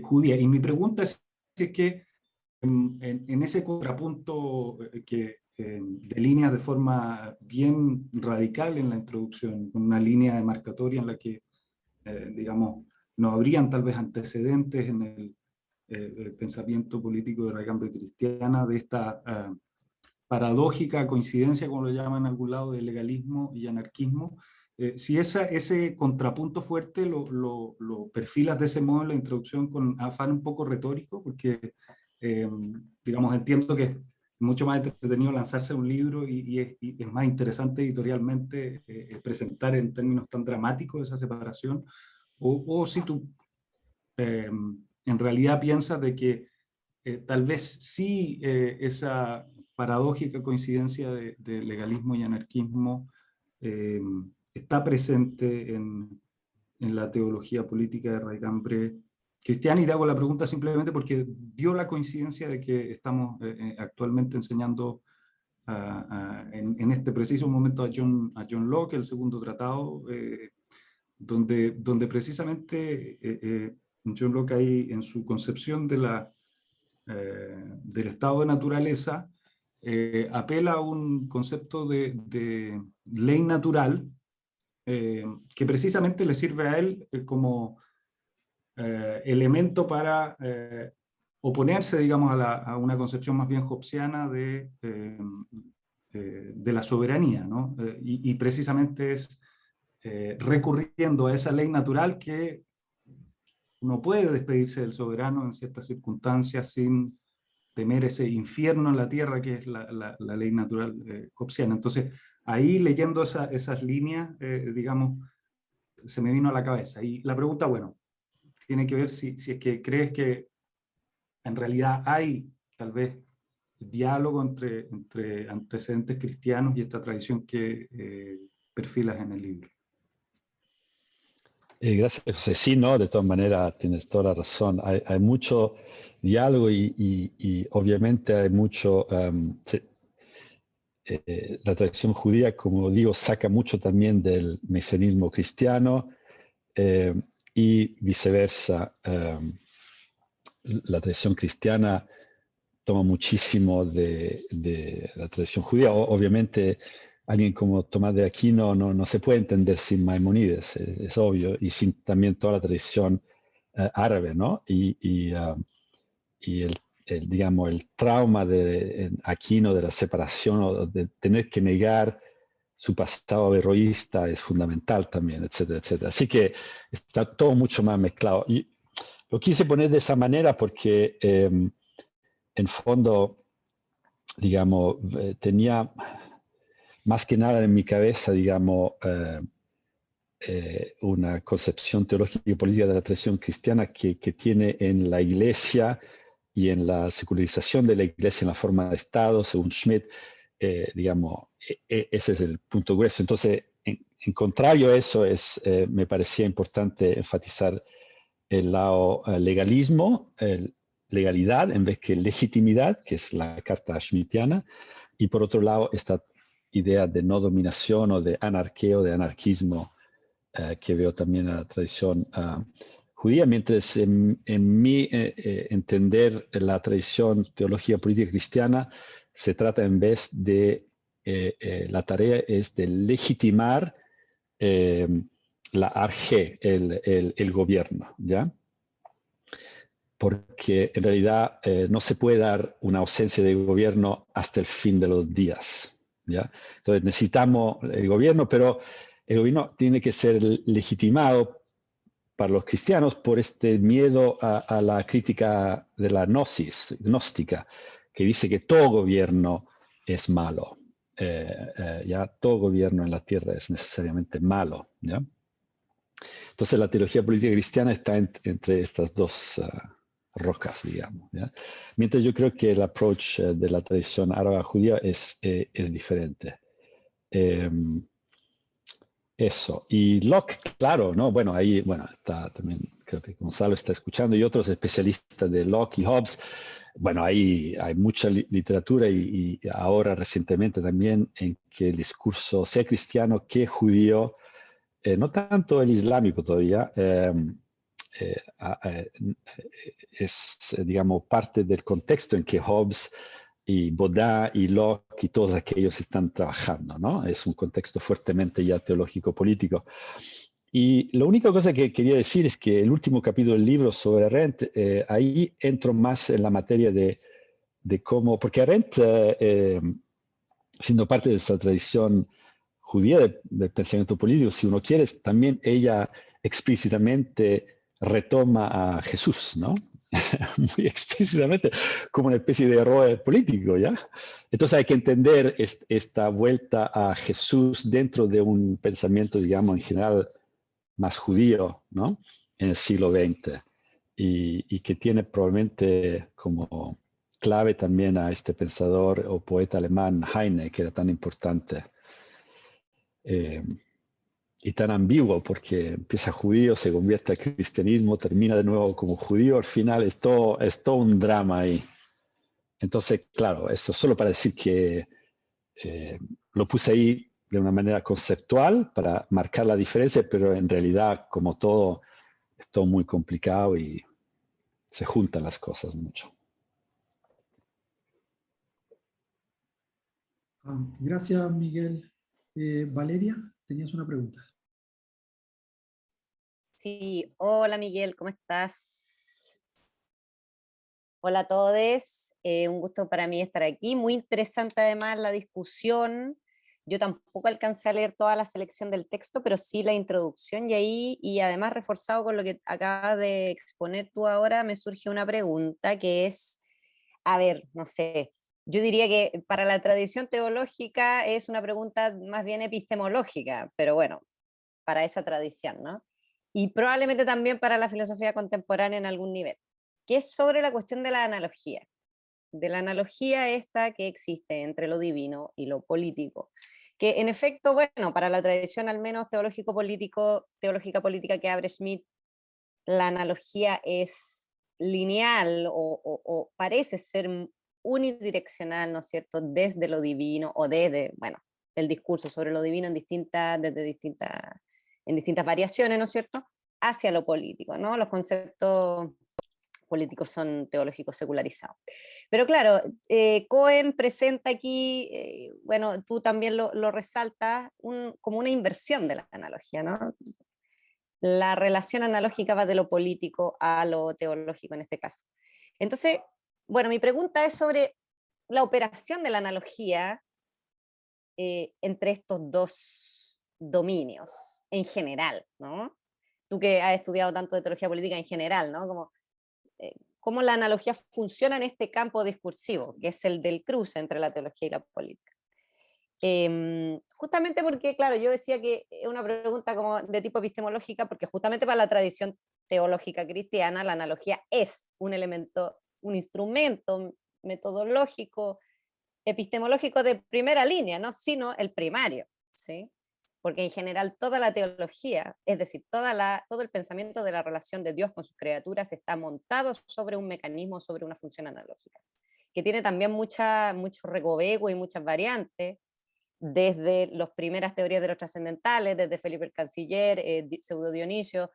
judía. Y mi pregunta es si es que en ese contrapunto que delinea de forma bien radical en la introducción, una línea demarcatoria en la que, digamos, no habrían tal vez antecedentes en el pensamiento político de raigambre cristiana, de esta paradójica coincidencia, como lo llaman en algún lado, de legalismo y anarquismo. Si ese contrapunto fuerte lo perfilas de ese modo en la introducción con afán un poco retórico, porque, digamos, entiendo que es mucho más entretenido lanzarse un libro y es más interesante editorialmente presentar en términos tan dramáticos esa separación, o si tú en realidad piensas de que tal vez sí esa paradójica coincidencia de legalismo y anarquismo está presente en la teología política de raigambre cristiana, y te hago la pregunta simplemente porque dio la coincidencia de que estamos actualmente enseñando en este preciso momento a John Locke, el segundo tratado, donde precisamente John Locke ahí en su concepción del estado de naturaleza apela a un concepto de ley natural que precisamente le sirve a él como elemento para oponerse, digamos, a una concepción más bien hobbesiana de la soberanía, ¿no? Y precisamente es recurriendo a esa ley natural que uno puede despedirse del soberano en ciertas circunstancias sin temer ese infierno en la tierra que es la ley natural hobbesiana. Entonces, ahí leyendo esas líneas, digamos, se me vino a la cabeza. Y la pregunta, bueno, tiene que ver si es que crees que en realidad hay tal vez diálogo entre antecedentes cristianos y esta tradición que perfilas en el libro. Gracias, José. Sí, no, de todas maneras tienes toda la razón. Hay mucho diálogo y obviamente hay mucho... la tradición judía, como digo, saca mucho también del mesianismo cristiano y viceversa. La tradición cristiana toma muchísimo de la tradición judía. Obviamente, alguien como Tomás de Aquino no se puede entender sin Maimónides, es obvio, y sin también toda la tradición árabe, ¿no? Y digamos, el trauma de Aquino de la separación o de tener que negar su pasado averroísta es fundamental también, etcétera, etcétera. Así que está todo mucho más mezclado. Y lo quise poner de esa manera porque en fondo, digamos, tenía más que nada en mi cabeza, digamos, una concepción teológica y política de la tradición cristiana que tiene en la Iglesia y en la secularización de la Iglesia en la forma de Estado, según Schmidt, digamos, ese es el punto grueso. Entonces, en contrario a eso, me parecía importante enfatizar el lado legalismo, legalidad en vez que legitimidad, que es la carta schmittiana, y por otro lado esta idea de no dominación o de anarqueo, de anarquismo, que veo también en la tradición judía, mientras en mi entender la tradición teología política cristiana se trata en vez de, la tarea es de legitimar la arge, el gobierno, ¿ya? Porque en realidad no se puede dar una ausencia de gobierno hasta el fin de los días, ¿ya? Entonces necesitamos el gobierno, pero el gobierno tiene que ser legitimado para los cristianos por este miedo a la crítica de la gnosis, gnóstica, que dice que todo gobierno es malo. Ya todo gobierno en la tierra es necesariamente malo, ¿ya? Entonces la teología política cristiana está entre estas dos rocas, digamos, ¿ya? Mientras yo creo que el approach de la tradición árabe judía es diferente. Eso. Y Locke, claro, ¿no? Bueno, ahí, bueno, está también, creo que Gonzalo está escuchando, y otros especialistas de Locke y Hobbes. Bueno, ahí hay mucha literatura y ahora recientemente también en que el discurso, sea cristiano que judío, no tanto el islámico todavía, es, digamos, parte del contexto en que Hobbes y Baudin y Locke y todos aquellos están trabajando, ¿no? Es un contexto fuertemente ya teológico-político. Y la única cosa que quería decir es que el último capítulo del libro sobre Arendt, ahí entro más en la materia de cómo, porque Arendt, siendo parte de esta tradición judía del pensamiento político, si uno quiere, también ella explícitamente retoma a Jesús, ¿no? Muy explícitamente, como una especie de héroe político, ¿ya? Entonces hay que entender esta vuelta a Jesús dentro de un pensamiento, digamos, en general más judío, ¿no? En el siglo XX, y que tiene probablemente como clave también a este pensador o poeta alemán Heine, que era tan importante. Y tan ambiguo, porque empieza judío, se convierte al cristianismo, termina de nuevo como judío, al final es todo un drama ahí. Entonces, claro, esto solo para decir que lo puse ahí de una manera conceptual para marcar la diferencia, pero en realidad, como todo, es todo muy complicado y se juntan las cosas mucho. Gracias, Miguel. Valeria, tenías una pregunta. Sí, hola Miguel, ¿cómo estás? Hola a todos, un gusto para mí estar aquí, muy interesante además la discusión. Yo tampoco alcancé a leer toda la selección del texto, pero sí la introducción, y además reforzado con lo que acabas de exponer tú ahora, me surge una pregunta que es, a ver, no sé, yo diría que para la tradición teológica es una pregunta más bien epistemológica, pero bueno, para esa tradición, ¿no? Y probablemente también para la filosofía contemporánea en algún nivel, que es sobre la cuestión de la analogía esta que existe entre lo divino y lo político, que en efecto, bueno, para la tradición al menos teológico-político, teológica política que abre Smith, la analogía es lineal o parece ser unidireccional, ¿no es cierto?, desde lo divino o desde, bueno, el discurso sobre lo divino en distintas variaciones, ¿no es cierto?, hacia lo político, ¿no? Los conceptos políticos son teológicos secularizados. Pero claro, Cohen presenta aquí, bueno, tú también lo resaltas, como una inversión de la analogía, ¿no? La relación analógica va de lo político a lo teológico en este caso. Entonces, bueno, mi pregunta es sobre la operación de la analogía entre estos dos dominios en general, ¿no? Tú que has estudiado tanto de teología política en general, ¿no? Como, cómo la analogía funciona en este campo discursivo, que es el del cruce entre la teología y la política. Justamente porque, claro, yo decía que es una pregunta como de tipo epistemológica, porque justamente para la tradición teológica cristiana la analogía es un elemento, un instrumento metodológico, epistemológico de primera línea, no sino el primario, ¿sí? Porque en general toda la teología, es decir, todo el pensamiento de la relación de Dios con sus criaturas está montado sobre un mecanismo, sobre una función analógica, que tiene también mucho recoveco y muchas variantes, desde las primeras teorías de los trascendentales, desde Felipe el Canciller, Pseudo Dionisio,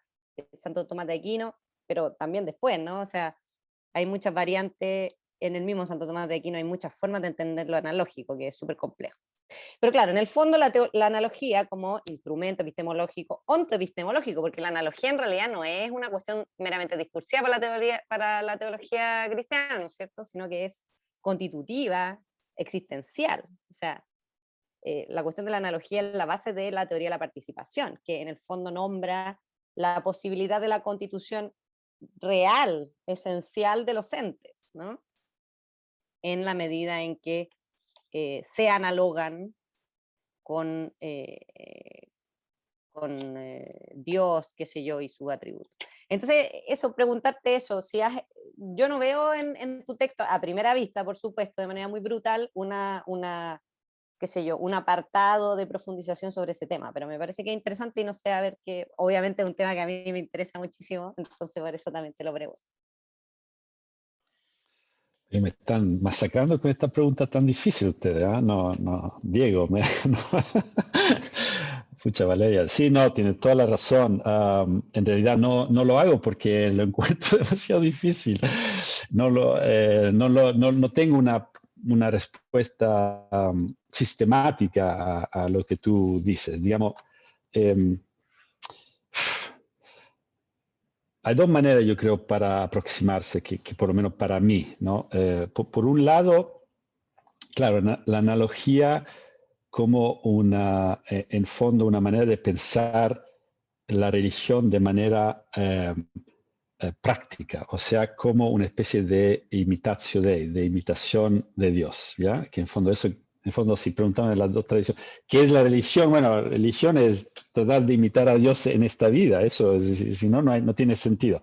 Santo Tomás de Aquino, pero también después, ¿no? O sea, hay muchas variantes en el mismo Santo Tomás de Aquino, hay muchas formas de entender lo analógico, que es súper complejo. Pero claro, en el fondo la analogía como instrumento epistemológico, ontoepistemológico, porque la analogía en realidad no es una cuestión meramente discursiva para la teología cristiana, ¿no es cierto? Sino que es constitutiva, existencial. O sea, la cuestión de la analogía es la base de la teoría de la participación, que en el fondo nombra la posibilidad de la constitución real, esencial de los entes, ¿no? En la medida en que se analogan con Dios, qué sé yo, y su atributo. Entonces, eso, preguntarte eso, si has yo no veo en tu texto, a primera vista, por supuesto, de manera muy brutal, qué sé yo, un apartado de profundización sobre ese tema, pero me parece que es interesante y no sé, a ver, que obviamente es un tema que a mí me interesa muchísimo, entonces por eso también te lo pregunto. Y me están masacrando con esta pregunta tan difícil ustedes, ¿ah? No, no, Diego, no. Pucha, Valeria. Sí, no, tienes toda la razón. En realidad no lo hago porque lo encuentro demasiado difícil. No tengo una respuesta sistemática a lo que tú dices. Digamos, em, hay dos maneras, yo creo, para aproximarse, que por lo menos para mí, ¿no? Por un lado, claro, la analogía como en fondo, una manera de pensar la religión de manera práctica, o sea, como una especie de imitatio Dei, de imitación de Dios, ¿ya? Que en fondo, si preguntaban en las dos tradiciones, ¿qué es la religión? Bueno, la religión es tratar de imitar a Dios en esta vida, eso, si no, no tiene sentido.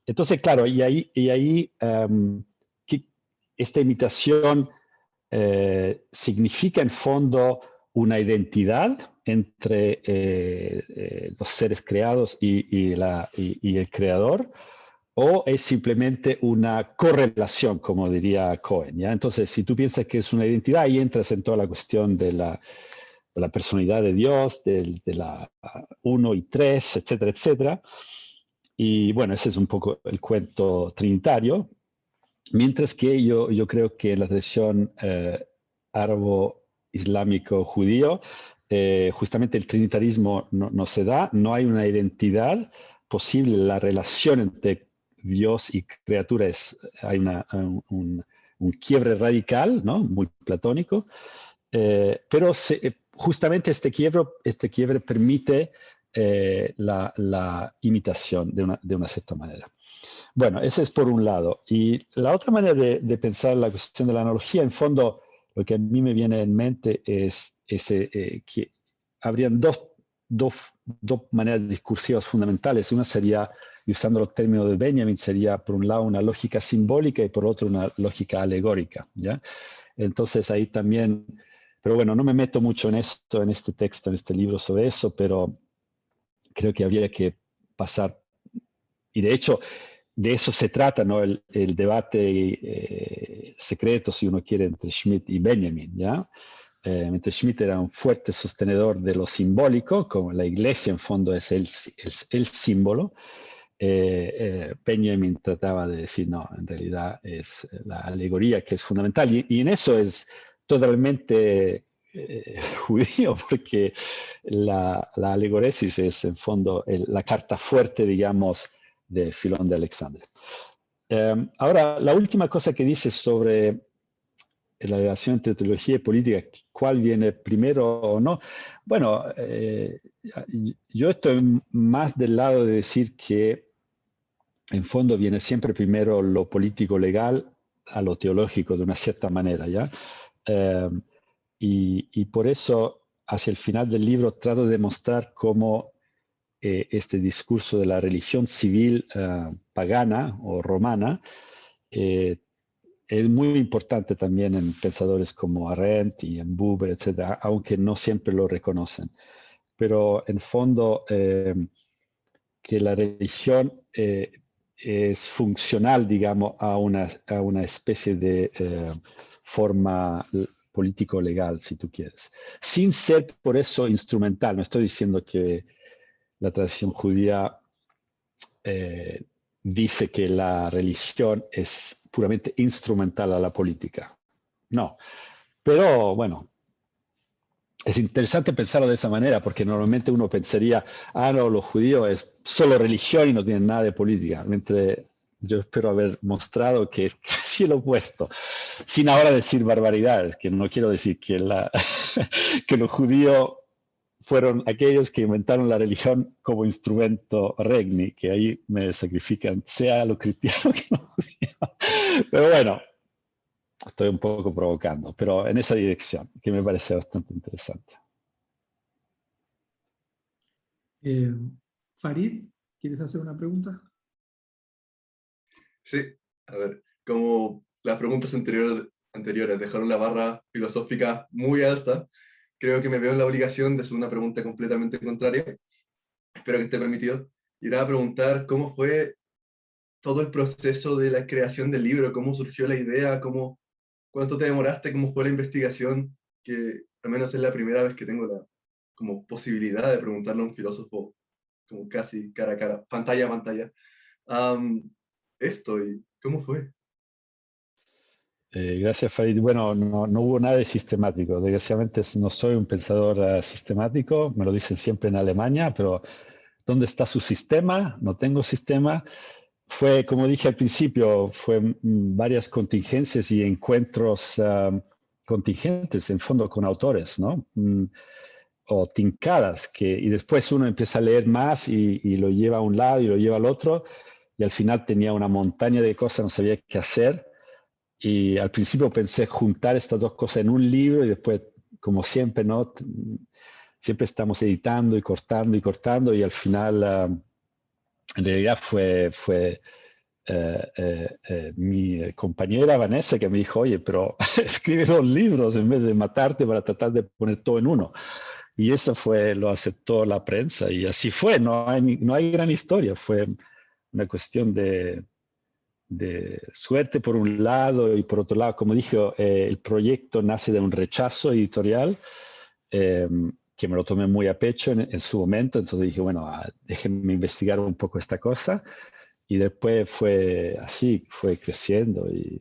Entonces, claro, y ahí esta imitación significa en fondo una identidad entre los seres creados y el creador, o es simplemente una correlación, como diría Cohen, ¿ya? Entonces, si tú piensas que es una identidad, ahí entras en toda la cuestión de la personalidad de Dios, de la 1 y 3, etcétera, etcétera. Y bueno, ese es un poco el cuento trinitario. Mientras que yo creo que la tradición árabe-islámico-judío, justamente el trinitarismo no se da, no hay una identidad posible, la relación entre Dios y criatura hay un quiebre radical, ¿no? Muy platónico, pero justamente este quiebre permite la imitación de una cierta manera. Bueno, ese es por un lado. Y la otra manera de pensar la cuestión de la analogía, en fondo, lo que a mí me viene en mente es que habrían dos maneras discursivas fundamentales. Una sería, y usando los términos de Benjamin, sería por un lado una lógica simbólica y por otro una lógica alegórica, ¿ya? Entonces ahí también, pero bueno, no me meto mucho en esto, en este texto, en este libro sobre eso, pero creo que habría que pasar, y de hecho, de eso se trata, ¿no? El debate secreto, si uno quiere, entre Schmitt y Benjamin, ¿ya? Mientras Schmitt era un fuerte sostenedor de lo simbólico, como la iglesia en fondo es el símbolo, Benjamin trataba de decir, no, en realidad es la alegoría que es fundamental, y en eso es totalmente judío, porque la alegoresis es en fondo la carta fuerte, digamos, de Filón de Alexandria. Ahora, la última cosa que dice sobre la relación entre teología y política, cuál viene primero o no. Bueno, yo estoy más del lado de decir que en fondo viene siempre primero lo político legal a lo teológico de una cierta manera, ¿ya? Y por eso, hacia el final del libro, trato de mostrar cómo este discurso de la religión civil pagana o romana es muy importante también en pensadores como Arendt y en Buber, etcétera, aunque no siempre lo reconocen. Pero en fondo, que la religión es funcional, digamos, a una especie de forma político-legal, si tú quieres, sin ser por eso instrumental. No estoy diciendo que la tradición judía dice que la religión es puramente instrumental a la política. No, pero bueno, es interesante pensarlo de esa manera, porque normalmente uno pensaría, no, los judíos es solo religión y no tienen nada de política, mientras yo espero haber mostrado que es casi lo opuesto, sin ahora decir barbaridades, que no quiero decir que, que los judíos fueron aquellos que inventaron la religión como instrumento regni, que ahí me sacrifican, sea lo cristiano que lo judío. Pero bueno, estoy un poco provocando, pero en esa dirección, que me parece bastante interesante. Farid, ¿quieres hacer una pregunta? Sí, A ver, como las preguntas anteriores dejaron la barra filosófica muy alta, creo que me veo en la obligación de hacer una pregunta completamente contraria. Espero que esté permitido. Iré a preguntar cómo fue todo el proceso de la creación del libro, cómo surgió la idea, cuánto te demoraste, cómo fue la investigación, que al menos es la primera vez que tengo la como posibilidad de preguntarle a un filósofo como casi cara a cara, pantalla a pantalla. ¿Cómo fue? Gracias, Farid. Bueno, no hubo nada de sistemático. Desgraciadamente no soy un pensador sistemático, me lo dicen siempre en Alemania, pero ¿dónde está su sistema? No tengo sistema. Fue, como dije al principio, fue varias contingencias y encuentros contingentes, en fondo, con autores, ¿no? O tincadas, y después uno empieza a leer más y lo lleva a un lado y lo lleva al otro, y al final tenía una montaña de cosas, no sabía qué hacer. Y al principio pensé juntar estas dos cosas en un libro y después, como siempre, ¿no? Siempre estamos editando y cortando y al final, en realidad fue mi compañera Vanessa que me dijo, oye, pero escribe 2 libros en vez de matarte para tratar de poner todo en uno. Y eso lo aceptó la prensa y así fue, no hay gran historia, fue una cuestión de suerte por un lado y por otro lado, como dije, el proyecto nace de un rechazo editorial que me lo tomé muy a pecho en su momento, entonces dije, bueno, déjenme investigar un poco esta cosa y después fue así, fue creciendo y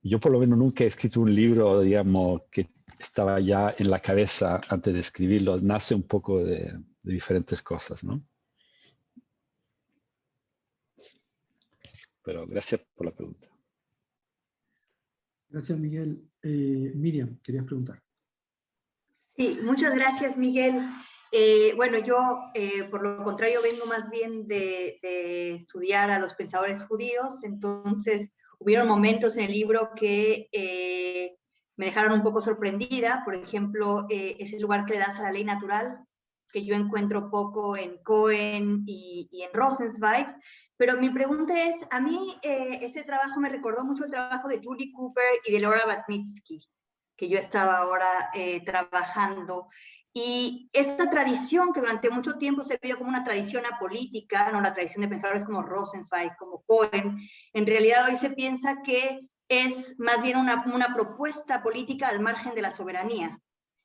yo por lo menos nunca he escrito un libro, digamos, que estaba ya en la cabeza antes de escribirlo, nace un poco de diferentes cosas, ¿no? Pero gracias por la pregunta. Gracias, Miguel. Miriam, querías preguntar. Sí, muchas gracias, Miguel. Bueno, yo, por lo contrario, vengo más bien de estudiar a los pensadores judíos, entonces hubieron momentos en el libro que me dejaron un poco sorprendida, por ejemplo, ese lugar que le das a la ley natural, que yo encuentro poco en Cohen y en Rosenzweig. Pero mi pregunta es, a mí este trabajo me recordó mucho el trabajo de Julie Cooper y de Laura Batnitsky, que yo estaba ahora trabajando. Y esta tradición que durante mucho tiempo se vio como una tradición apolítica, ¿no? La tradición de pensadores como Rosenzweig, como Cohen, en realidad hoy se piensa que es más bien una propuesta política al margen de la soberanía.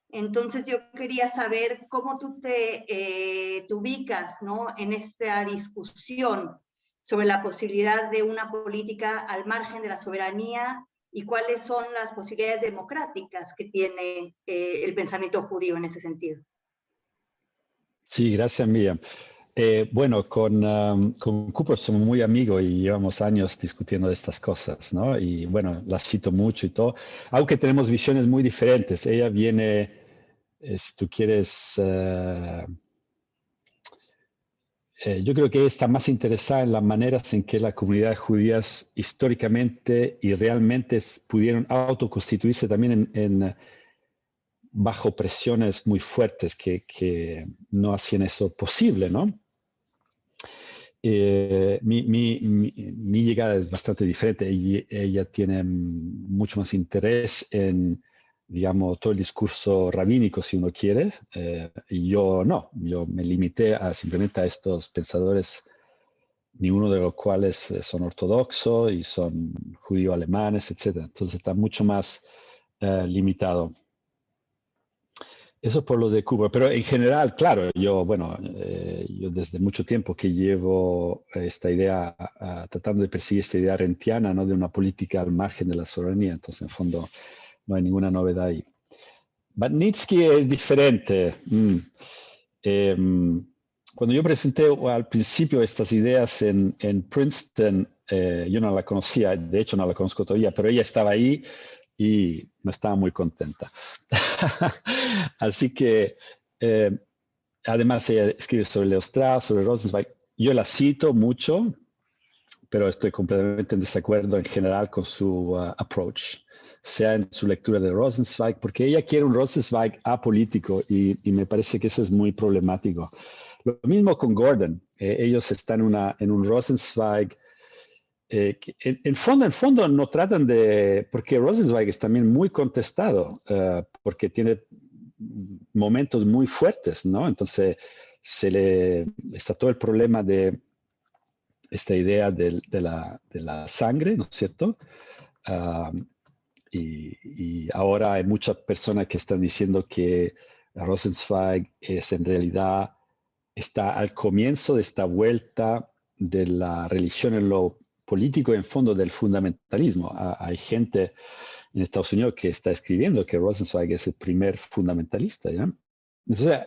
Entonces yo quería saber cómo tú te ubicas, ¿no? En esta discusión sobre la posibilidad de una política al margen de la soberanía y cuáles son las posibilidades democráticas que tiene el pensamiento judío en ese sentido. Sí, gracias, Miriam. Bueno, con Cooper somos muy amigos y llevamos años discutiendo de estas cosas, ¿no? Y bueno, la cito mucho y todo, aunque tenemos visiones muy diferentes. Ella viene, si tú quieres, yo creo que ella está más interesada en las maneras en que las comunidades judías históricamente y realmente pudieron autoconstituirse también bajo presiones muy fuertes que no hacían eso posible, ¿no? Mi llegada es bastante diferente y ella tiene mucho más interés en, digamos, todo el discurso rabínico, si uno quiere, y yo no, yo me limité simplemente a estos pensadores, ninguno de los cuales son ortodoxos y son judíos alemanes, etc. Entonces está mucho más limitado. Eso por lo de Cuba, pero en general, claro, yo desde mucho tiempo que llevo esta idea, tratando de perseguir esta idea rentiana, ¿no? De una política al margen de la soberanía, entonces en fondo no hay ninguna novedad ahí. Batnitsky es diferente. Cuando yo presenté al principio estas ideas en Princeton, yo no la conocía, de hecho no la conozco todavía, pero ella estaba ahí y no estaba muy contenta. Así que, además ella escribe sobre Leo Strauss, sobre Rosenzweig. Yo la cito mucho, pero estoy completamente en desacuerdo en general con su approach, sea en su lectura de Rosenzweig, porque ella quiere un Rosenzweig apolítico y me parece que eso es muy problemático. Lo mismo con Gordon. Ellos están en un Rosenzweig en fondo no tratan de, porque Rosenzweig es también muy contestado, porque tiene momentos muy fuertes, ¿no? Entonces está todo el problema de esta idea de la sangre, ¿no es cierto? Y ahora hay muchas personas que están diciendo que Rosenzweig es en realidad, está al comienzo de esta vuelta de la religión en lo político, en fondo del fundamentalismo. Hay gente en Estados Unidos que está escribiendo que Rosenzweig es el primer fundamentalista, ¿ya? Entonces,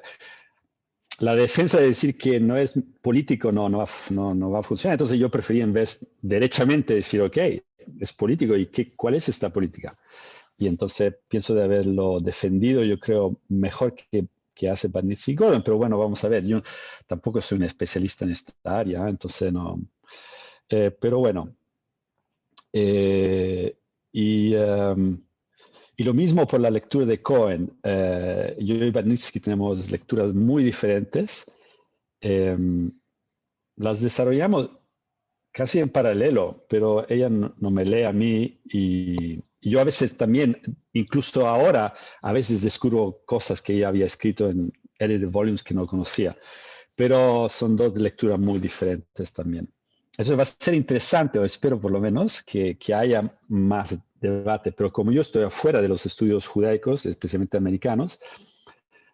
la defensa de decir que no es político no va a funcionar. Entonces yo prefería en vez derechamente decir, ok, es político y ¿cuál es esta política? Y entonces pienso de haberlo defendido, yo creo, mejor que hace Barnitz y Gordon. Pero bueno, vamos a ver, yo tampoco soy un especialista en esta área, entonces no. Pero bueno. Y lo mismo por la lectura de Cohen. Yo y Barnitsky tenemos lecturas muy diferentes. Las desarrollamos casi en paralelo, pero ella no me lee a mí y yo a veces también, incluso ahora, a veces descubro cosas que ella había escrito en edited volumes que no conocía. Pero son dos lecturas muy diferentes también. Eso va a ser interesante, o espero por lo menos, que haya más debate, pero como yo estoy afuera de los estudios judaicos, especialmente americanos,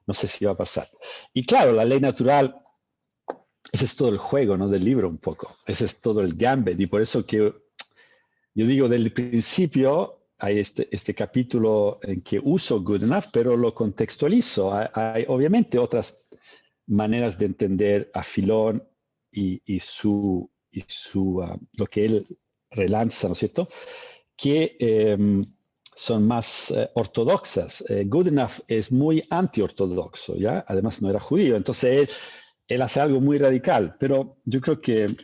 no sé si va a pasar. Y claro, la ley natural, ese es todo el juego, ¿no? Del libro un poco, ese es todo el gambit, y por eso que yo digo del principio, hay este capítulo en que uso good enough, pero lo contextualizo. Hay obviamente otras maneras de entender a Filón y lo que él relanza, ¿no es cierto?, que son más ortodoxas. Good enough es muy anti-ortodoxo, ¿ya? Además no era judío, entonces él hace algo muy radical, pero yo creo que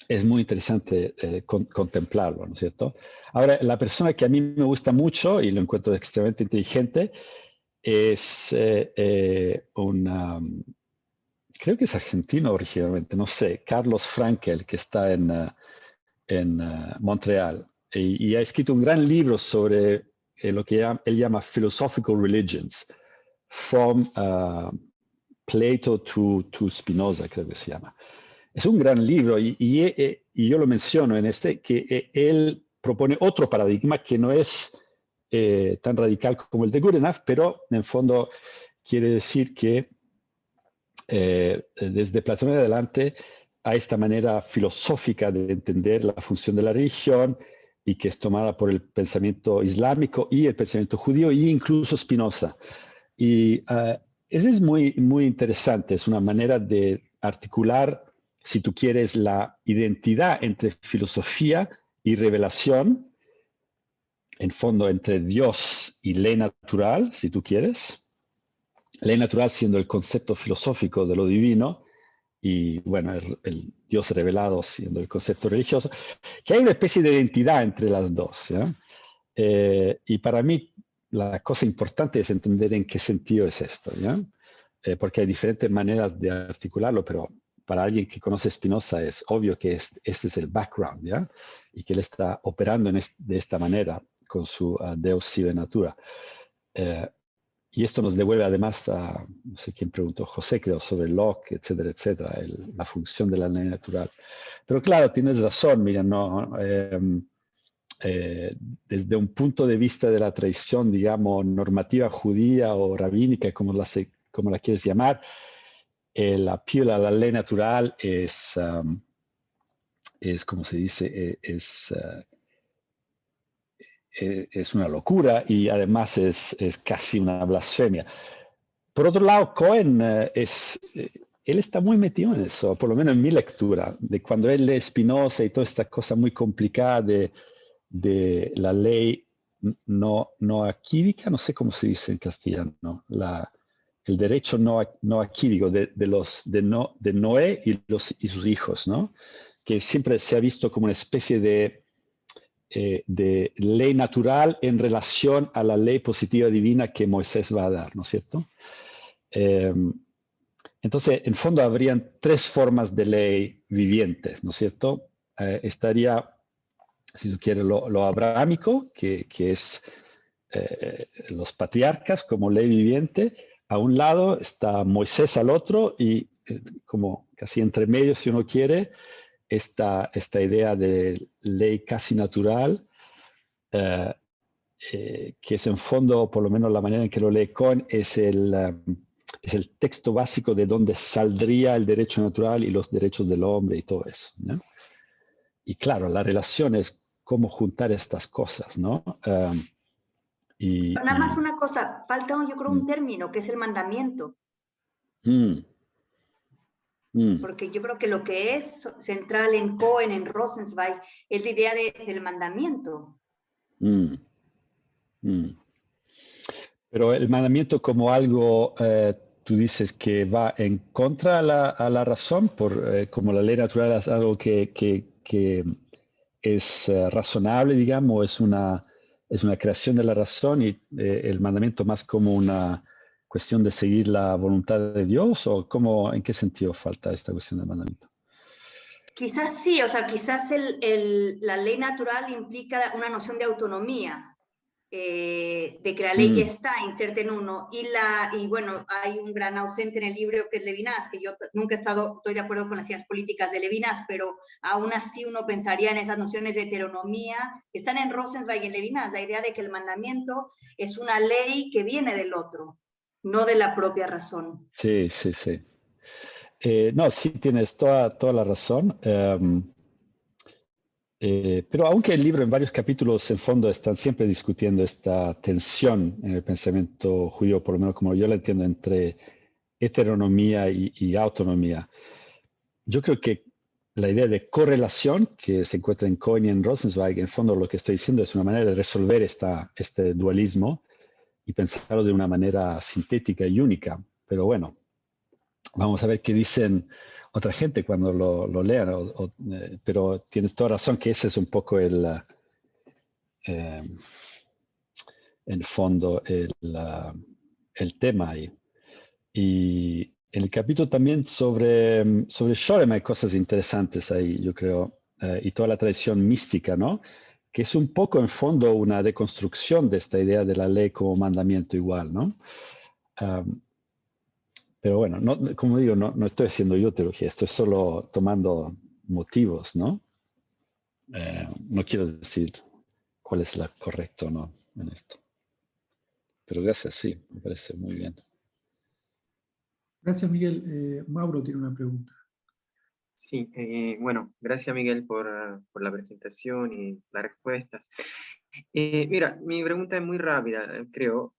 es muy interesante contemplarlo, ¿no es cierto? Ahora, la persona que a mí me gusta mucho y lo encuentro extremadamente inteligente es creo que es argentino originalmente, no sé, Carlos Frankel, que está en Montreal, y ha escrito un gran libro sobre lo que él llama Philosophical Religions, from Plato to Spinoza, creo que se llama. Es un gran libro y yo lo menciono en que él propone otro paradigma que no es tan radical como el de Good Enough, pero en el fondo quiere decir que desde Platón en adelante hay esta manera filosófica de entender la función de la religión y que es tomada por el pensamiento islámico y el pensamiento judío e incluso Spinoza. Y eso es muy, muy interesante, es una manera de articular, si tú quieres, la identidad entre filosofía y revelación, en fondo entre Dios y ley natural, si tú quieres. Ley natural siendo el concepto filosófico de lo divino y, bueno, el Dios revelado siendo el concepto religioso, que hay una especie de identidad entre las dos, ¿ya? Y para mí la cosa importante es entender en qué sentido es esto, ¿ya? Porque hay diferentes maneras de articularlo, pero para alguien que conoce Spinoza es obvio que este es el background, ¿ya? Y que él está operando de esta manera con su Deus sive natura. Y esto nos devuelve además a, no sé quién preguntó, José creo, sobre Locke, etcétera, etcétera, la función de la ley natural. Pero claro, tienes razón, mira, no, desde un punto de vista de la tradición, digamos, normativa judía o rabínica, como la quieres llamar, la píldora, la ley natural es como se dice, es una locura y además es casi una blasfemia. Por otro lado, Cohen él está muy metido en eso, por lo menos en mi lectura, de cuando él lee Spinoza y toda esta cosa muy complicada de la ley no aquídica, no sé cómo se dice en castellano, el derecho no aquídico de Noé y sus hijos, ¿no? Que siempre se ha visto como una especie de ley natural en relación a la ley positiva divina que Moisés va a dar, ¿no es cierto? Entonces, en fondo, habrían tres formas de ley vivientes, ¿no es cierto? estaría, si tú quieres, lo abrahámico, que es los patriarcas como ley viviente. A un lado está Moisés al otro y como casi entre medio, si uno quiere, esta idea de ley casi natural, que es en fondo, por lo menos la manera en que lo lee Cohen, es el texto básico de donde saldría el derecho natural y los derechos del hombre y todo eso, ¿no? Y claro, la relación es cómo juntar estas cosas, ¿no? Nada más una cosa, falta yo creo un término, que es el mandamiento. Porque yo creo que lo que es central en Cohen, en Rosenzweig, es la idea del mandamiento. Pero el mandamiento como algo, tú dices que va en contra a la razón, como la ley natural es algo que es razonable, digamos, es una creación de la razón, y el mandamiento más como una cuestión de seguir la voluntad de Dios, o en qué sentido falta esta cuestión del mandamiento. Quizás sí, o sea, quizás la ley natural implica una noción de autonomía, de que la ley ya está inserta en uno, y bueno, hay un gran ausente en el libro que es Levinas, que yo nunca estoy de acuerdo con las ideas políticas de Levinas, pero aún así uno pensaría en esas nociones de heteronomía que están en Rosenzweig y en Levinas, la idea de que el mandamiento es una ley que viene del otro, no de la propia razón. Sí. No, sí, tienes toda la razón. Pero aunque el libro en varios capítulos en fondo están siempre discutiendo esta tensión en el pensamiento judío, por lo menos como yo la entiendo, entre heteronomía y autonomía, yo creo que la idea de correlación que se encuentra en Cohen y en Rosenzweig, en fondo lo que estoy diciendo es una manera de resolver este dualismo y pensarlo de una manera sintética y única. Pero bueno, vamos a ver qué dicen otra gente cuando lo lean, pero tienes toda razón que ese es un poco en el fondo el tema ahí. Y en el capítulo también sobre Sholem hay cosas interesantes ahí, yo creo, y toda la tradición mística, ¿no? Que es un poco en fondo una deconstrucción de esta idea de la ley como mandamiento igual, ¿no? Pero bueno, como digo, no estoy haciendo yo teología, estoy solo tomando motivos, ¿no? No quiero decir cuál es la correcta o no en esto. Pero gracias, sí, me parece muy bien. Gracias, Miguel. Mauro tiene una pregunta. Sí, bueno, gracias Miguel por la presentación y las respuestas. Mira, mi pregunta es muy rápida, creo,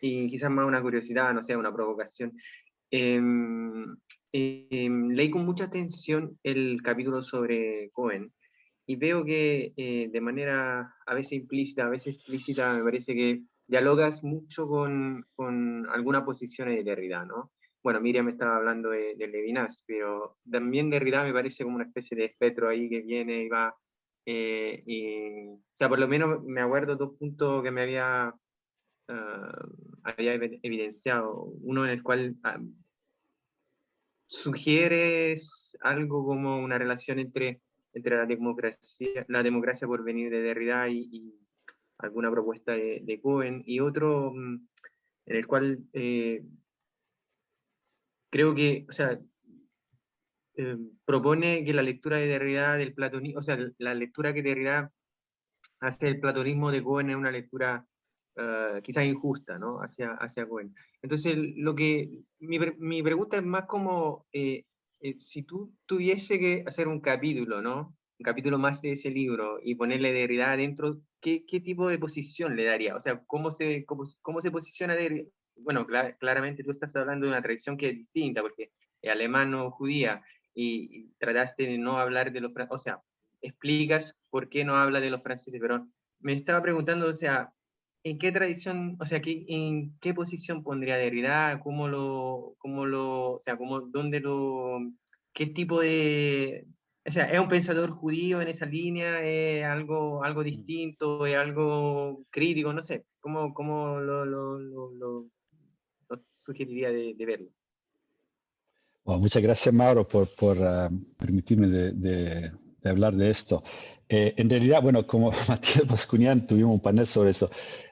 y quizás más una curiosidad, no sé, una provocación. Leí con mucha atención el capítulo sobre Cohen y veo que de manera a veces implícita, a veces explícita, me parece que dialogas mucho con alguna posición de Derrida, ¿no? Bueno, Miriam estaba hablando de Levinas, pero también Derrida me parece como una especie de espectro ahí que viene y va. O sea, por lo menos me acuerdo dos puntos que me había evidenciado. Uno en el cual sugieres algo como una relación entre la democracia por venir de Derrida y alguna propuesta de Cohen, y otro en el cual creo que, o sea, propone que la lectura de Derrida del platonismo, o sea, la lectura que Derrida hace del platonismo de Cohen es una lectura quizás injusta, ¿no? Hacia Cohen. Entonces, mi pregunta es más como, si tú tuviese que hacer un capítulo, ¿no? Un capítulo más de ese libro y ponerle Derrida adentro, ¿qué tipo de posición le daría? O sea, ¿cómo se posiciona Derrida? Bueno, claramente tú estás hablando de una tradición que es distinta, porque es alemano-judía, y trataste de no hablar de los franceses, o sea, explicas por qué no habla de los franceses, pero me estaba preguntando, o sea, ¿en qué tradición, o sea, en qué posición pondría Derrida? O sea, qué tipo de, o sea, ¿es un pensador judío en esa línea? ¿Es algo distinto? ¿Es algo crítico? No sé, ¿cómo lo sugeriría de verlo? Bueno, muchas gracias, Mauro, por permitirme de hablar de esto. En realidad, bueno, como Matías Bascuñán tuvimos un panel sobre eso.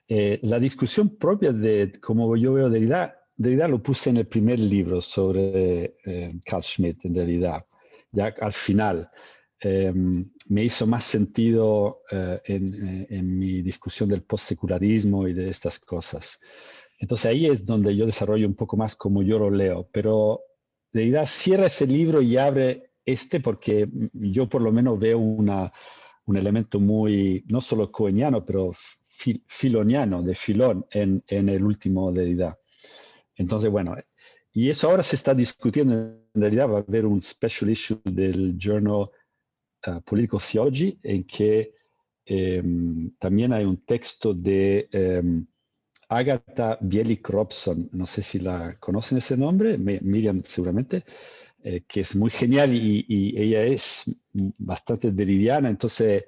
La discusión propia de cómo yo veo Derrida lo puse en el primer libro sobre Carl Schmitt, en realidad. Ya al final me hizo más sentido en mi discusión del postsecularismo y de estas cosas. Entonces ahí es donde yo desarrollo un poco más como yo lo leo, pero Derrida cierra ese libro y abre este porque yo por lo menos veo un elemento muy, no solo coeniano, pero filoniano, de Filón, en el último Derrida. Entonces, bueno, y eso ahora se está discutiendo, en realidad va a haber un special issue del Journal Political Theology, en que también hay un texto de Agatha Bielik-Robson, no sé si la conocen ese nombre, Miriam seguramente, que es muy genial y ella es bastante derridiana, entonces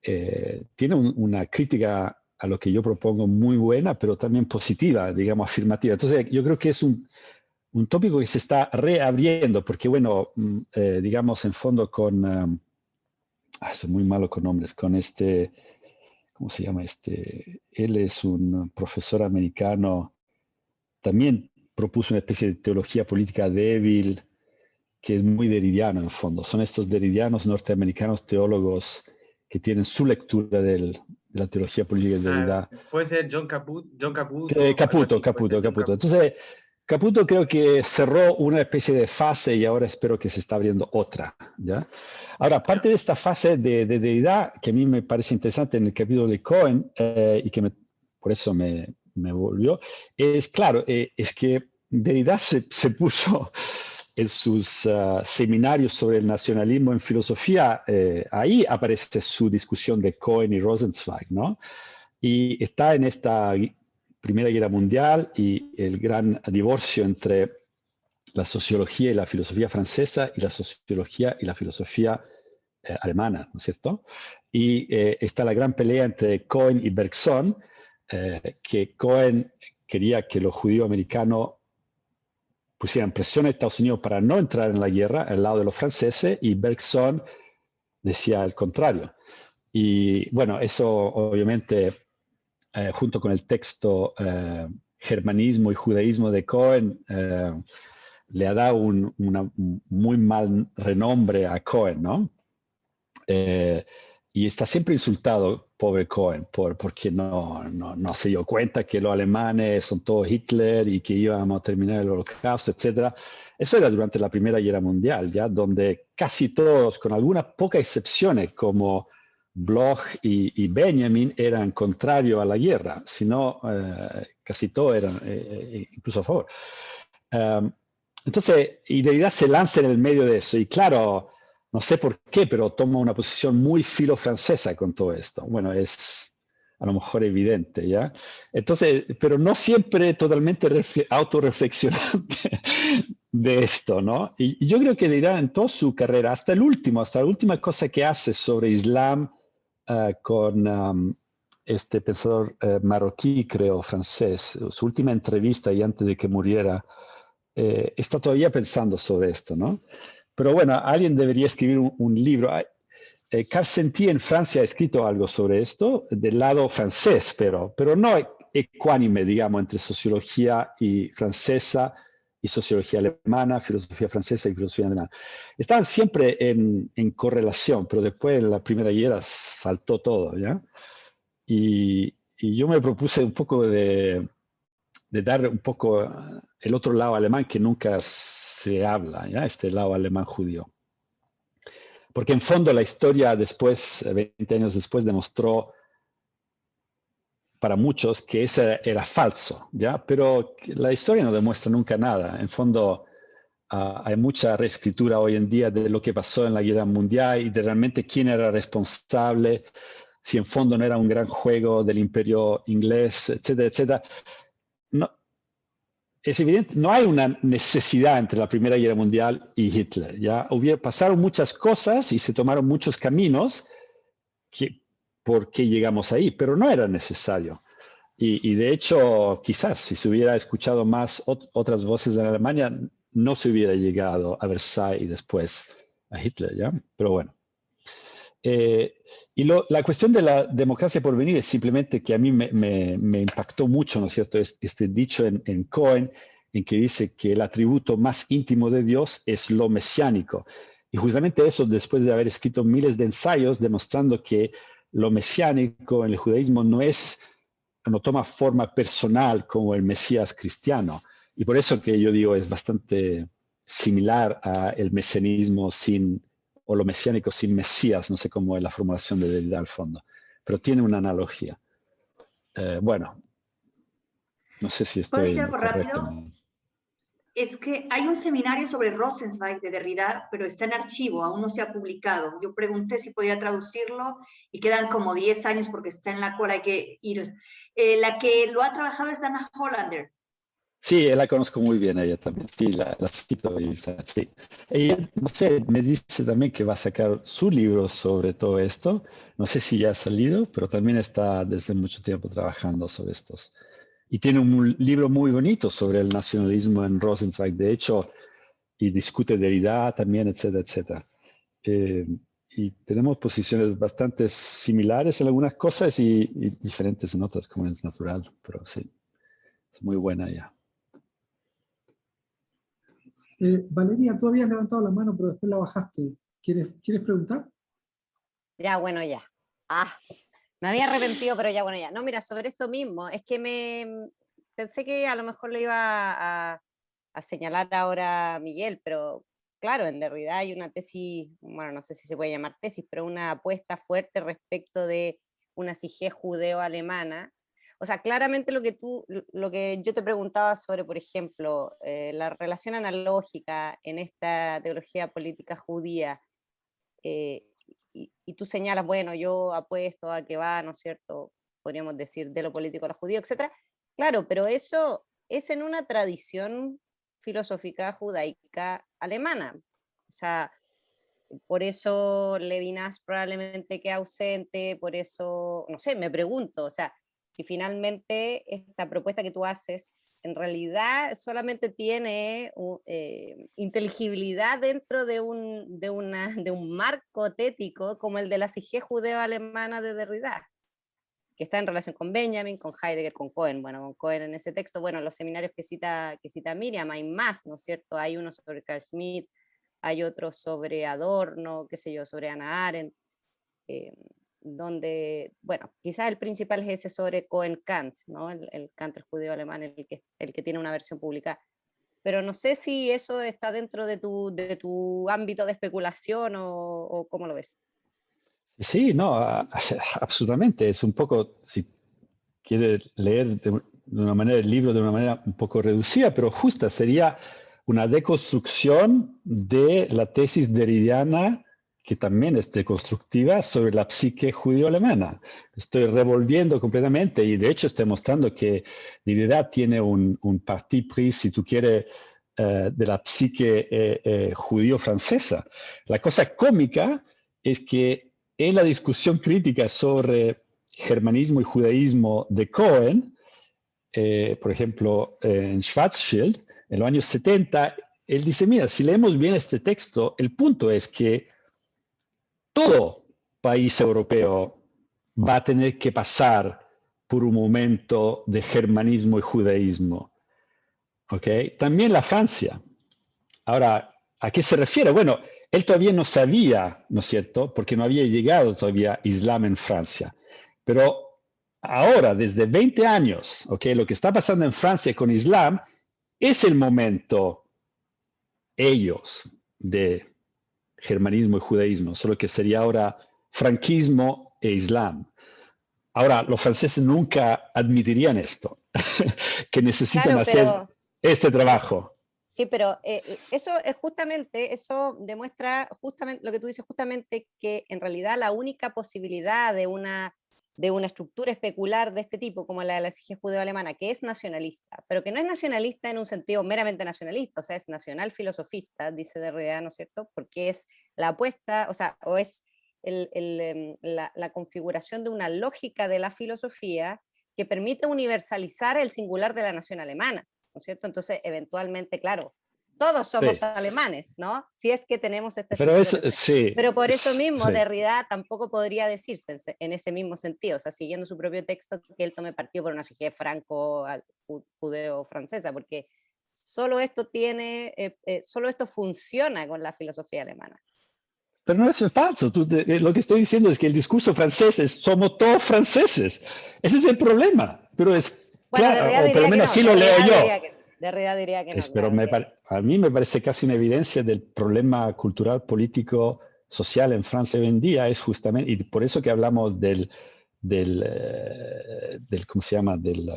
tiene una crítica a lo que yo propongo muy buena, pero también positiva, digamos, afirmativa. Entonces yo creo que es un tópico que se está reabriendo, porque bueno, digamos en fondo con, soy muy malo con nombres, con este, ¿cómo se llama este? Él es un profesor americano, también propuso una especie de teología política débil, que es muy derridiano en fondo. Son estos derridianos norteamericanos teólogos que tienen su lectura de la teología política de Derrida. Puede ser John Caputo. Caputo. Entonces, Caputo creo que cerró una especie de fase y ahora espero que se está abriendo otra, ¿ya? Ahora, parte de esta fase de Derrida, que a mí me parece interesante en el capítulo de Cohen, y que por eso me volvió, es claro, es que Derrida se puso en sus seminarios sobre el nacionalismo en filosofía, ahí aparece su discusión de Cohen y Rosenzweig, ¿no? Y está en esta Primera Guerra Mundial y el gran divorcio entre la sociología y la filosofía francesa y la sociología y la filosofía alemana, ¿no es cierto? Y está la gran pelea entre Cohen y Bergson, que Cohen quería que los judíos americanos pusieran presión a Estados Unidos para no entrar en la guerra al lado de los franceses, y Bergson decía el contrario. Y bueno, eso obviamente, junto con el texto Germanismo y Judaísmo de Cohen, le ha dado un muy mal renombre a Cohen, ¿no? Y está siempre insultado, pobre Cohen, porque no se dio cuenta que los alemanes son todos Hitler y que íbamos a terminar el holocausto, etc. Eso era durante la Primera Guerra Mundial, ya, donde casi todos, con algunas pocas excepciones, como Bloch y Benjamin, eran contrarios a la guerra, sino casi todos eran incluso a favor. Entonces, y Derrida se lanza en el medio de eso, y claro, no sé por qué, pero toma una posición muy filo-francesa con todo esto. Bueno, es a lo mejor evidente, ¿ya? Entonces, pero no siempre totalmente autorreflexionante de esto, ¿no? Y yo creo que Derrida en toda su carrera, hasta la última cosa que hace sobre Islam con este pensador marroquí, creo, francés, su última entrevista y antes de que muriera, está todavía pensando sobre esto, ¿no? Pero bueno, alguien debería escribir un libro. Carl Senti en Francia ha escrito algo sobre esto, del lado francés, pero no ecuánime, digamos, entre sociología y francesa y sociología alemana, filosofía francesa y filosofía alemana. Estaban siempre en correlación, pero después en la Primera Guerra saltó todo, ¿ya? Y yo me propuse un poco de dar un poco el otro lado alemán que nunca se habla, ¿ya? Este lado alemán judío. Porque en fondo la historia después, 20 años después, demostró para muchos que ese era falso, ¿ya? Pero la historia no demuestra nunca nada. En fondo hay mucha reescritura hoy en día de lo que pasó en la Guerra Mundial y de realmente quién era responsable, si en fondo no era un gran juego del imperio inglés, etcétera, etcétera. No, es evidente, no hay una necesidad entre la Primera Guerra Mundial y Hitler, ¿ya? Pasaron muchas cosas y se tomaron muchos caminos por qué llegamos ahí, pero no era necesario. Y de hecho, quizás si se hubiera escuchado más otras voces en Alemania, no se hubiera llegado a Versailles y después a Hitler, ¿ya? Pero bueno. Y la cuestión de la democracia por venir es simplemente que a mí me impactó mucho, ¿no es cierto?, este dicho en Cohen, en que dice que el atributo más íntimo de Dios es lo mesiánico. Y justamente eso después de haber escrito miles de ensayos demostrando que lo mesiánico en el judaísmo no toma forma personal como el Mesías cristiano. Y por eso que yo digo es bastante similar al mesianismo o lo mesiánico sin Mesías, no sé cómo es la formulación de Derrida al fondo, pero tiene una analogía. Bueno, no sé si ¿Puedo estoy decir en algo lo correcto. rápido? Es que hay un seminario sobre Rosenzweig de Derrida, pero está en archivo, aún no se ha publicado. Yo pregunté si podía traducirlo y quedan como 10 años porque está en la cola, hay que ir. La que lo ha trabajado es Anna Hollander. Sí, la conozco muy bien ella también. Sí, la cito. Sí. Ella, no sé, me dice también que va a sacar su libro sobre todo esto. No sé si ya ha salido, pero también está desde mucho tiempo trabajando sobre estos. Y tiene un libro muy bonito sobre el nacionalismo en Rosenzweig, de hecho, y discute Derrida también, etcétera, etcétera. Y tenemos posiciones bastante similares en algunas cosas y diferentes en otras, como es natural, pero sí, es muy buena ella. Valeria, tú habías levantado la mano, pero después la bajaste. ¿Quieres preguntar? Ya, bueno, ya. Me había arrepentido, pero ya, bueno, ya. No, mira, sobre esto mismo, es que pensé que a lo mejor le iba a señalar ahora Miguel, pero claro, en Derrida hay una tesis, bueno, no sé si se puede llamar tesis, pero una apuesta fuerte respecto de una psique judeo-alemana. O sea, claramente lo que yo te preguntaba sobre, por ejemplo, la relación analógica en esta teología política judía, y tú señalas, bueno, yo apuesto a que va, ¿no es cierto?, podríamos decir, de lo político a lo judío, etc. Claro, pero eso es en una tradición filosófica judaica alemana. O sea, por eso Levinas probablemente queda ausente, por eso, no sé, me pregunto, o sea, si finalmente esta propuesta que tú haces en realidad solamente tiene inteligibilidad dentro de un marco tético como el de la psique judeo-alemana de Derrida, que está en relación con Benjamin, con Heidegger, con Cohen. Bueno, con Cohen en ese texto, bueno, los seminarios que cita Miriam, hay más, ¿no es cierto? Hay uno sobre Carl Schmitt, hay otro sobre Adorno, qué sé yo, sobre Hannah Arendt, donde, bueno, quizás el principal es ese sobre Cohen-Kant, ¿no? El Kant judío alemán, el que tiene una versión publicada. Pero no sé si eso está dentro de tu ámbito de especulación o cómo lo ves. Sí, no, absolutamente. Es un poco, si quiere leer de una manera el libro de una manera un poco reducida, pero justa, sería una deconstrucción de la tesis derridiana, que también es deconstructiva, sobre la psique judío-alemana. Estoy revolviendo completamente y de hecho estoy mostrando que Derrida tiene un parti pris, si tú quieres, de la psique judío-francesa. La cosa cómica es que en la discusión crítica sobre germanismo y judaísmo de Cohen, por ejemplo, en Schwarzschild, en los años 70, él dice, mira, si leemos bien este texto, el punto es que todo país europeo va a tener que pasar por un momento de germanismo y judaísmo. ¿Okay? También la Francia. Ahora, ¿a qué se refiere? Bueno, él todavía no sabía, ¿no es cierto?, porque no había llegado todavía Islam en Francia. Pero ahora, desde 20 años, ¿okay?, lo que está pasando en Francia con Islam es el momento, ellos, de germanismo y judaísmo, solo que sería ahora franquismo e Islam. Ahora, los franceses nunca admitirían esto, que necesitan Claro, hacer este trabajo. Sí, pero eso es justamente, eso demuestra justamente lo que tú dices, justamente que en realidad la única posibilidad de una estructura especular de este tipo, como la de la psique judeo-alemana, que es nacionalista, pero que no es nacionalista en un sentido meramente nacionalista, o sea, es nacional filosofista, dice Derrida, ¿no es cierto? Porque es la apuesta, o sea, o es la configuración de una lógica de la filosofía que permite universalizar el singular de la nación alemana, ¿no es cierto? Entonces, eventualmente, claro, todos somos Sí. alemanes, ¿no? Si es que tenemos esta Pero eso, estructura. sí. Pero por eso mismo Sí. Derrida tampoco podría decirse en ese mismo sentido, o sea, siguiendo su propio texto, que él tome partido por una sociedad judeo-francesa, porque solo esto solo esto funciona con la filosofía alemana. Pero no es falso. Lo que estoy diciendo es que el discurso francés es somos todos franceses. Ese es el problema. Pero es Bueno, claro, Derrida o por diría lo que menos no, así lo leo yo. Derrida diría que no. Pero claro, a mí me parece casi una evidencia del problema cultural, político, social en Francia hoy en día. Es justamente, y por eso que hablamos del ¿cómo se llama? Del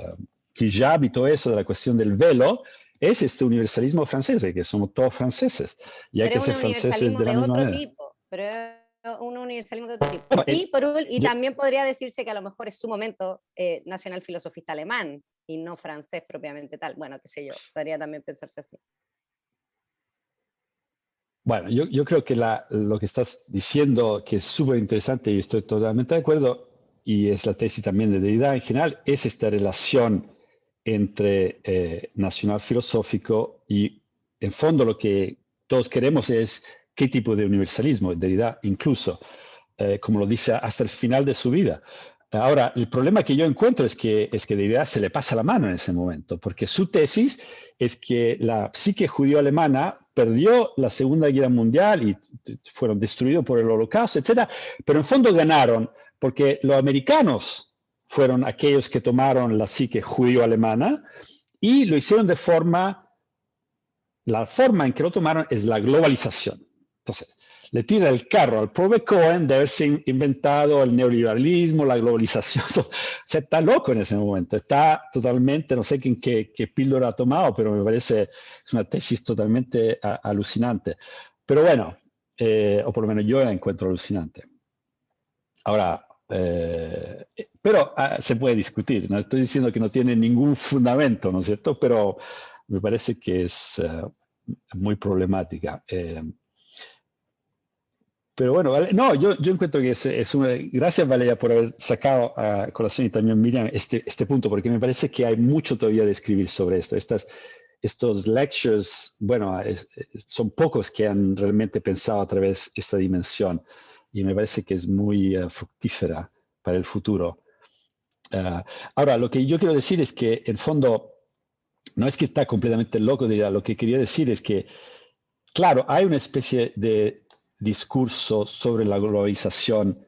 hijab y todo eso, de la cuestión del velo, es este universalismo francés, de que somos todos franceses. Y hay pero que es ser un franceses universalismo de la de misma otro manera. tipo, pero es un universalismo de otro tipo. Bueno, Y también podría decirse que a lo mejor es su momento nacional filosofista alemán y no francés propiamente tal. Bueno, qué sé yo, podría también pensarse así. Bueno, yo creo que lo que estás diciendo, que es súper interesante y estoy totalmente de acuerdo, y es la tesis también de Derrida en general, es esta relación entre nacional filosófico y, en fondo, lo que todos queremos es qué tipo de universalismo, Derrida incluso, como lo dice hasta el final de su vida. Ahora, el problema que yo encuentro es que Derrida se le pasa la mano en ese momento, porque su tesis es que la psique judío-alemana perdió la Segunda Guerra Mundial y fueron destruidos por el Holocausto, etc. Pero en fondo ganaron porque los americanos fueron aquellos que tomaron la psique judío-alemana y lo hicieron la forma en que lo tomaron es la globalización. Entonces, le tira el carro al pobre Cohen de haberse inventado el neoliberalismo, la globalización. O sea, está loco en ese momento, está totalmente, no sé qué píldora ha tomado, pero me parece es una tesis totalmente alucinante. Pero bueno, o por lo menos yo la encuentro alucinante. Ahora, pero se puede discutir, no estoy diciendo que no tiene ningún fundamento, ¿no es cierto? Pero me parece que es muy problemática. Pero bueno, vale. No, yo encuentro que es una... Gracias, Valeria, por haber sacado a colación y también Miriam este punto, porque me parece que hay mucho todavía de escribir sobre esto. Estos lectures, bueno, son pocos que han realmente pensado a través de esta dimensión y me parece que es muy fructífera para el futuro. Ahora, lo que yo quiero decir es que, en fondo, no es que está completamente loco, lo que quería decir es que, claro, hay una especie de discurso sobre la globalización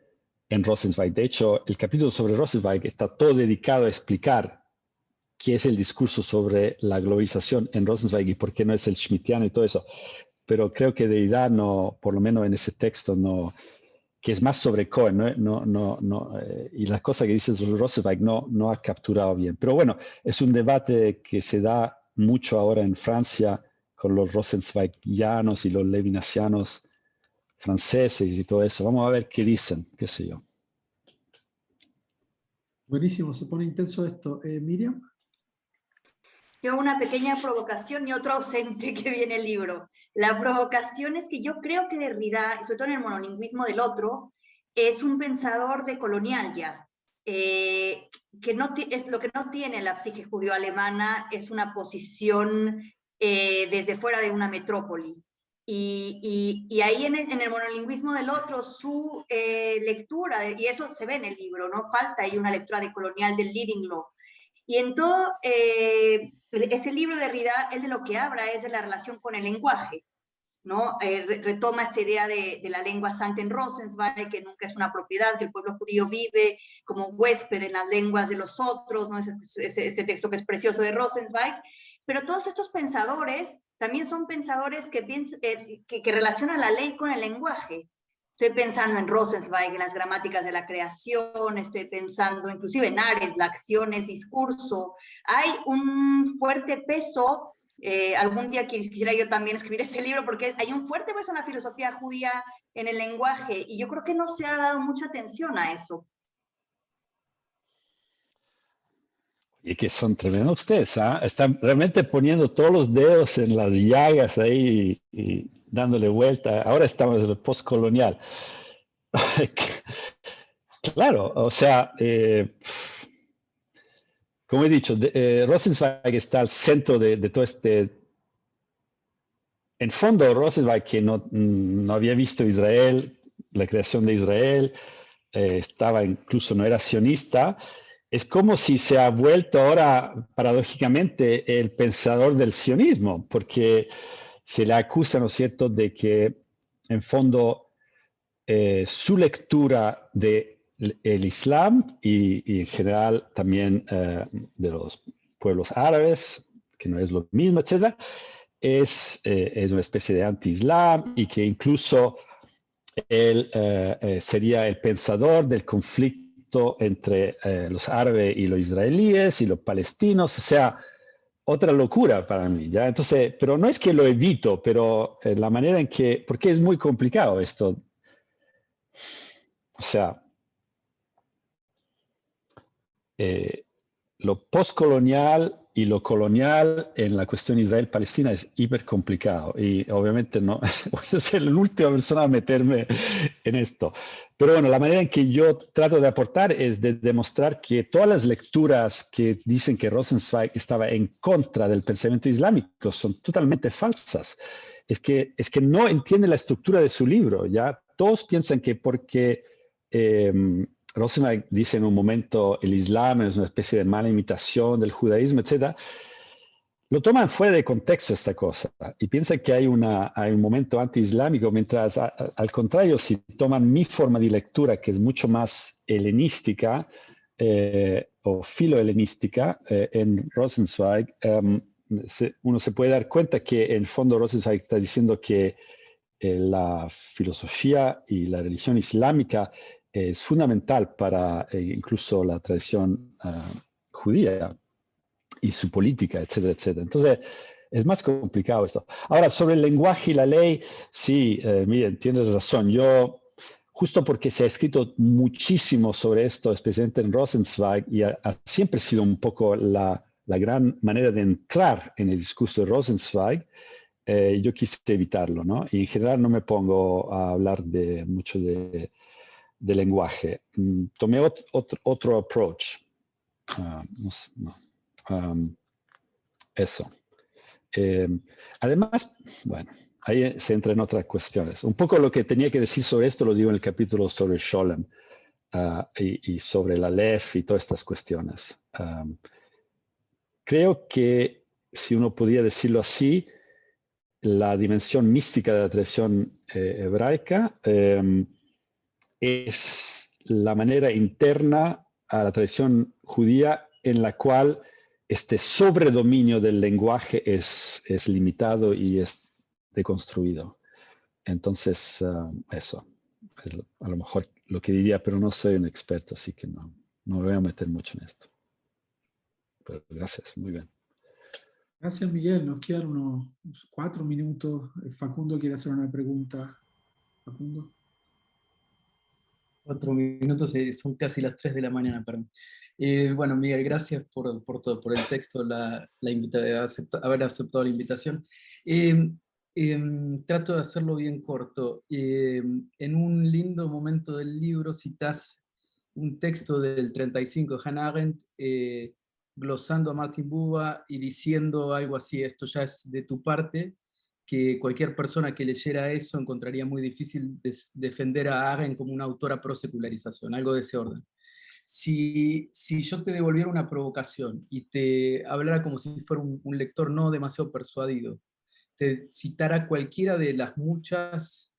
en Rosenzweig. De hecho, el capítulo sobre Rosenzweig está todo dedicado a explicar qué es el discurso sobre la globalización en Rosenzweig y por qué no es el schmittiano y todo eso. Pero creo que Derrida no, por lo menos en ese texto, no, que es más sobre Cohen, y las cosas que dice sobre Rosenzweig no ha capturado bien. Pero bueno, es un debate que se da mucho ahora en Francia con los rosenzweigianos y los levinasianos franceses y todo eso. Vamos a ver qué dicen, qué sé yo. Buenísimo, se pone intenso esto. Miriam. Yo una pequeña provocación y otro ausente que viene el libro. La provocación es que yo creo que Derrida, sobre todo en el monolingüismo del otro, es un pensador decolonial ya. Que no es lo que no tiene la psique judío-alemana es una posición desde fuera de una metrópoli. Y ahí en el monolingüismo del otro, su lectura, y eso se ve en el libro, ¿no? Falta ahí una lectura decolonial del Living Law. Y en todo ese libro de Derrida, él de lo que habla es de la relación con el lenguaje, ¿no? Retoma esta idea de la lengua santa en Rosenzweig, que nunca es una propiedad, que el pueblo judío vive como huésped en las lenguas de los otros, ¿no? Ese texto que es precioso de Rosenzweig. Pero todos estos pensadores también son pensadores que relacionan la ley con el lenguaje. Estoy pensando en Rosenzweig, en las gramáticas de la creación, estoy pensando inclusive en Arendt, la acción es discurso. Hay un fuerte peso, algún día quisiera yo también escribir ese libro, porque hay un fuerte peso en la filosofía judía, en el lenguaje, y yo creo que no se ha dado mucha atención a eso. Y que son tremendos ustedes, ¿ah? Están realmente poniendo todos los dedos en las llagas ahí y dándole vuelta. Ahora estamos en el postcolonial. Claro, o sea, como he dicho, Rosenzweig está al centro de todo este en fondo Rosenzweig, que no había visto Israel, la creación de Israel, incluso no era sionista, es como si se ha vuelto ahora, paradójicamente, el pensador del sionismo, porque se le acusa, ¿no es cierto?, de que, en fondo, su lectura del Islam y en general también de los pueblos árabes, que no es lo mismo, etcétera, es una especie de anti-islam y que incluso él sería el pensador del conflicto entre los árabes y los israelíes y los palestinos, o sea, otra locura para mí, ¿ya? Entonces, pero no es que lo evito, pero la manera en que, porque es muy complicado esto, o sea, lo postcolonial y lo colonial en la cuestión Israel-Palestina es hiper complicado y obviamente no voy a ser la última persona a meterme en esto. Pero bueno, la manera en que yo trato de aportar es de demostrar que todas las lecturas que dicen que Rosenzweig estaba en contra del pensamiento islámico son totalmente falsas. Es que no entiende la estructura de su libro, ¿ya? Todos piensan que porque Rosenzweig dice en un momento el Islam es una especie de mala imitación del judaísmo, etc. Lo toman fuera de contexto esta cosa y piensan que hay un momento anti-islámico, mientras al contrario, si toman mi forma de lectura, que es mucho más helenística o filo-helenística en Rosenzweig, uno se puede dar cuenta que en el fondo Rosenzweig está diciendo que la filosofía y la religión islámica es fundamental para incluso la tradición judía y su política, etcétera, etcétera. Entonces, es más complicado esto. Ahora, sobre el lenguaje y la ley, sí, miren, tienes razón. Yo, justo porque se ha escrito muchísimo sobre esto, especialmente en Rosenzweig, y ha siempre sido un poco la gran manera de entrar en el discurso de Rosenzweig, yo quise evitarlo, ¿no? Y en general no me pongo a hablar mucho de lenguaje. Tomé otro approach. Eso. Además, bueno, ahí se entra en otras cuestiones. Un poco lo que tenía que decir sobre esto lo digo en el capítulo sobre Scholem y sobre la Aleph y todas estas cuestiones. Creo que, si uno podía decirlo así, la dimensión mística de la tradición hebraica es la manera interna a la tradición judía en la cual este sobredominio del lenguaje es limitado y es deconstruido. Entonces, eso es a lo mejor lo que diría, pero no soy un experto, así que no me voy a meter mucho en esto. Pero gracias, muy bien. Gracias, Miguel. Nos quedan unos 4 minutos. Facundo quiere hacer una pregunta. Facundo. 4 minutos, son casi las 3 de la mañana para mí. Bueno, Miguel, gracias por todo, por el texto, haber aceptado la invitación. Trato de hacerlo bien corto. En un lindo momento del libro citas un texto del 35 de Hannah Arendt, glosando a Martin Buber y diciendo algo así: esto ya es de tu parte, que cualquier persona que leyera eso encontraría muy difícil defender a Arendt como una autora pro secularización, algo de ese orden. Si yo te devolviera una provocación y te hablara como si fuera un lector no demasiado persuadido, te citara cualquiera de las muchas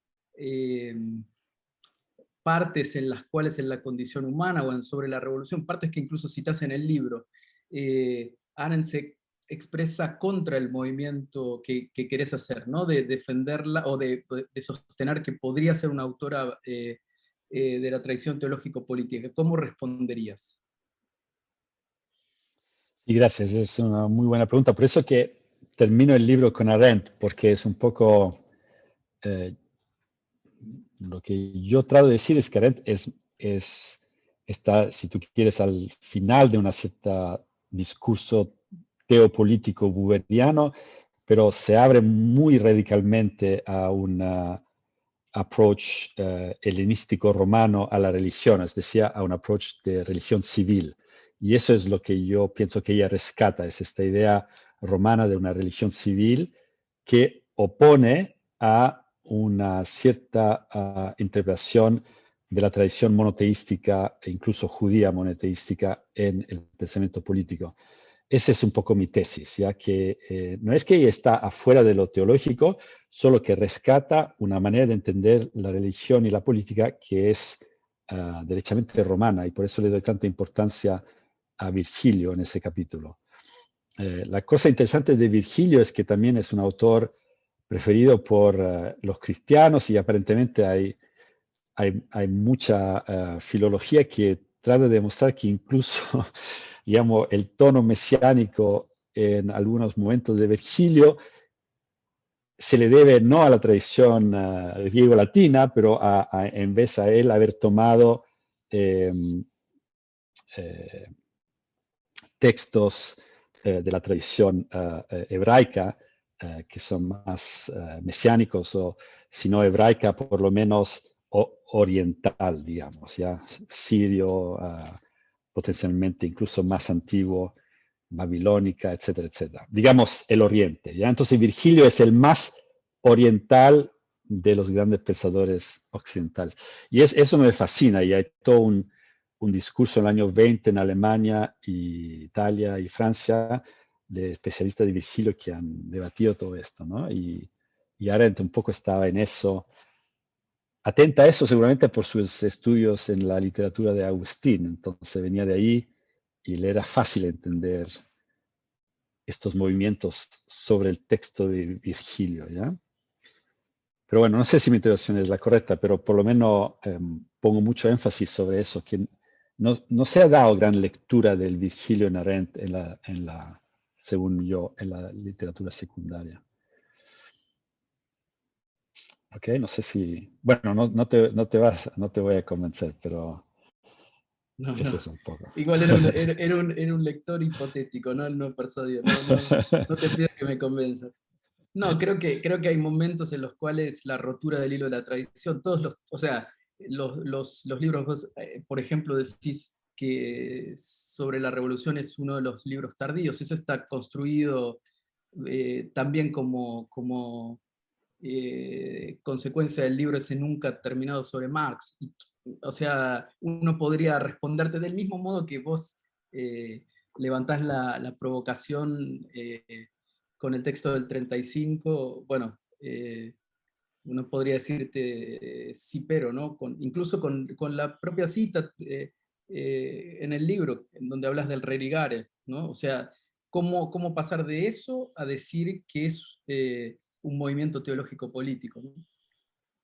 partes en las cuales en la condición humana o sobre la revolución, partes que incluso citas en el libro, Arendt se expresa contra el movimiento que querés hacer, ¿no? De defenderla o de sostener que podría ser una autora de la tradición teológico-política. ¿Cómo responderías? Y gracias, es una muy buena pregunta. Por eso que termino el libro con Arendt, porque es un poco lo que yo trato de decir es que Arendt está, si tú quieres, al final de una cierta discurso teopolítico buberiano, pero se abre muy radicalmente a un approach helenístico romano a la religión, es decir, a un approach de religión civil. Y eso es lo que yo pienso que ella rescata, es esta idea romana de una religión civil que opone a una cierta interpretación de la tradición monoteística e incluso judía monoteística en el pensamiento político. Esa es un poco mi tesis, ya que no es que ella está afuera de lo teológico, solo que rescata una manera de entender la religión y la política que es derechamente romana, y por eso le doy tanta importancia a Virgilio en ese capítulo. La cosa interesante de Virgilio es que también es un autor preferido por los cristianos, y aparentemente hay mucha filología que trata de demostrar que incluso digamos, el tono mesiánico en algunos momentos de Virgilio se le debe no a la tradición griego-latina, pero en vez a él haber tomado textos de la tradición hebraica, que son más mesiánicos, o si no hebraica, por lo menos oriental, digamos, ya sirio, potencialmente incluso más antiguo, babilónica, etcétera, etcétera. Digamos, el oriente, ¿ya? Entonces Virgilio es el más oriental de los grandes pensadores occidentales. Y eso me fascina, y hay todo un discurso en el año 20 en Alemania, y Italia y Francia, de especialistas de Virgilio que han debatido todo esto, ¿no? Y Arendt un poco estaba en eso, atenta a eso seguramente por sus estudios en la literatura de Agustín, entonces venía de ahí y le era fácil entender estos movimientos sobre el texto de Virgilio, ¿ya? Pero bueno, no sé si mi intervención es la correcta, pero por lo menos pongo mucho énfasis sobre eso, que no se ha dado gran lectura del Virgilio en Arendt según yo, en la literatura secundaria. Ok, no sé si... Bueno, no te voy a convencer, pero No, eso no. es un poco. Igual era un lector hipotético, no persuadido. No te pido que me convenzas. No, creo que hay momentos en los cuales la rotura del hilo de la tradición, o sea, los libros, vos, por ejemplo, decís que sobre la revolución es uno de los libros tardíos, eso está construido también como consecuencia del libro ese nunca terminado sobre Marx. O sea, uno podría responderte del mismo modo que vos levantás la provocación con el texto del 35, bueno, uno podría decirte sí, pero, ¿no? Incluso con la propia cita en el libro, en donde hablas del religare, ¿no? O sea, ¿cómo pasar de eso a decir que es un movimiento teológico político, ¿no?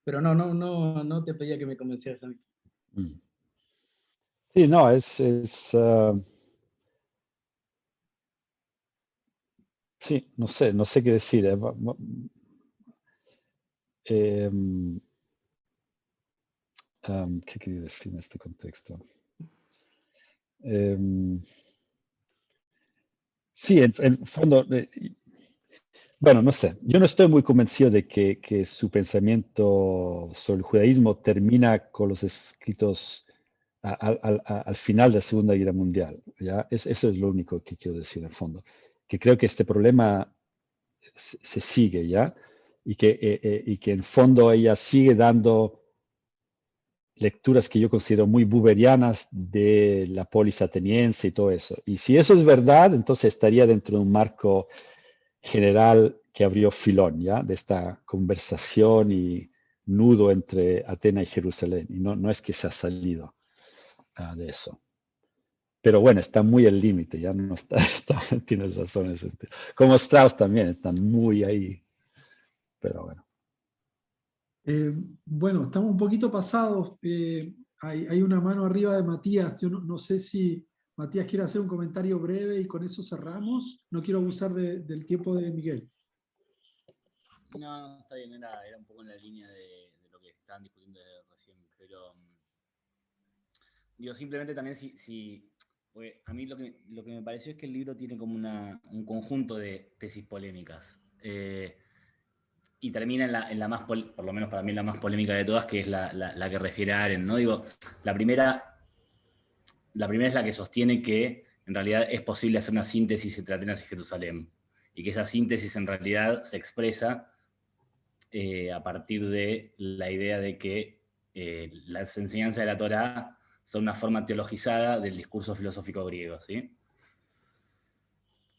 Pero no te pedía que me convencieras a mí. Sí, no, sí, no sé qué decir. ¿Qué quería decir en este contexto? Sí, en fondo, bueno, no sé, yo no estoy muy convencido de que su pensamiento sobre el judaísmo termina con los escritos al final de la Segunda Guerra Mundial, ¿ya? Eso es lo único que quiero decir en fondo, que creo que este problema se sigue, ¿ya? Y que en fondo ella sigue dando lecturas que yo considero muy buberianas de la polis ateniense y todo eso. Y si eso es verdad, entonces estaría dentro de un marco general que abrió Filón, ¿ya? De esta conversación y nudo entre Atenas y Jerusalén. Y no es que se ha salido de eso. Pero bueno, está muy al límite, ya no tienes razón en ese sentido. Como Strauss también, están muy ahí. Pero bueno. Bueno, estamos un poquito pasados. Hay una mano arriba de Matías. Yo no sé si Matías quiere hacer un comentario breve y con eso cerramos. No quiero abusar del tiempo de Miguel. No, está bien, era un poco en la línea de lo que estaban discutiendo recién, pero digo, simplemente también porque a mí lo que me pareció es que el libro tiene como un conjunto de tesis polémicas. Y termina en la más, por lo menos para mí, la más polémica de todas, que es la que refiere a Arendt, ¿no? Digo, la primera es la que sostiene que en realidad es posible hacer una síntesis entre Atenas y Jerusalén, y que esa síntesis en realidad se expresa a partir de la idea de que las enseñanzas de la Torá son una forma teologizada del discurso filosófico griego, ¿sí?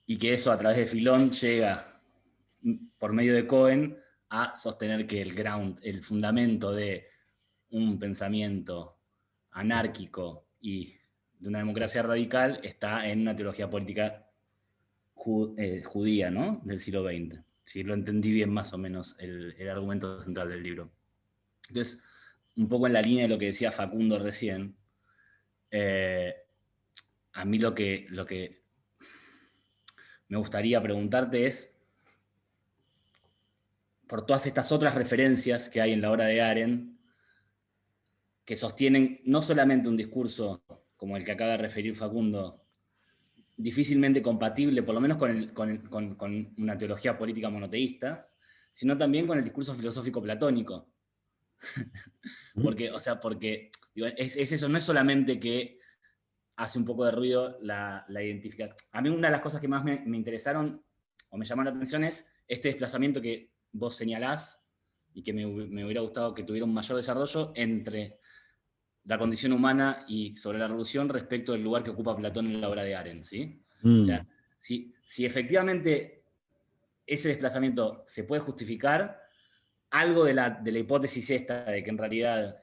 Y que eso a través de Filón llega, por medio de Cohen, a sostener que el fundamento de un pensamiento anárquico y de una democracia radical está en una teología política judía, ¿no? Del siglo XX. Si lo entendí bien más o menos el argumento central del libro. Entonces, un poco en la línea de lo que decía Facundo recién, a mí lo que me gustaría preguntarte es, por todas estas otras referencias que hay en la obra de Arendt, que sostienen no solamente un discurso como el que acaba de referir Facundo, difícilmente compatible, por lo menos con una teología política monoteísta, sino también con el discurso filosófico platónico. Porque digo, es eso, no es solamente que hace un poco de ruido la identificación. A mí una de las cosas que más me interesaron o me llamaron la atención es este desplazamiento que vos señalás y que me hubiera gustado que tuviera un mayor desarrollo entre la condición humana y sobre la revolución respecto del lugar que ocupa Platón en la obra de Arendt, ¿sí? O sea, si efectivamente ese desplazamiento se puede justificar, algo de la hipótesis esta de que en realidad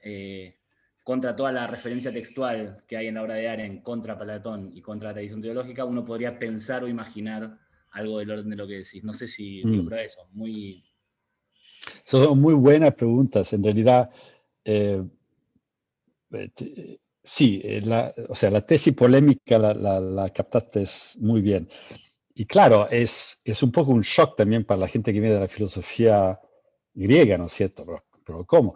contra toda la referencia textual que hay en la obra de Arendt, contra Platón y contra la tradición teológica, uno podría pensar o imaginar algo del orden de lo que decís. No sé si, digo, pero eso, muy... Son muy buenas preguntas. En realidad, sí, o sea, la tesis polémica la captaste muy bien. Y claro, es un poco un shock también para la gente que viene de la filosofía griega, ¿no es cierto? Pero ¿cómo?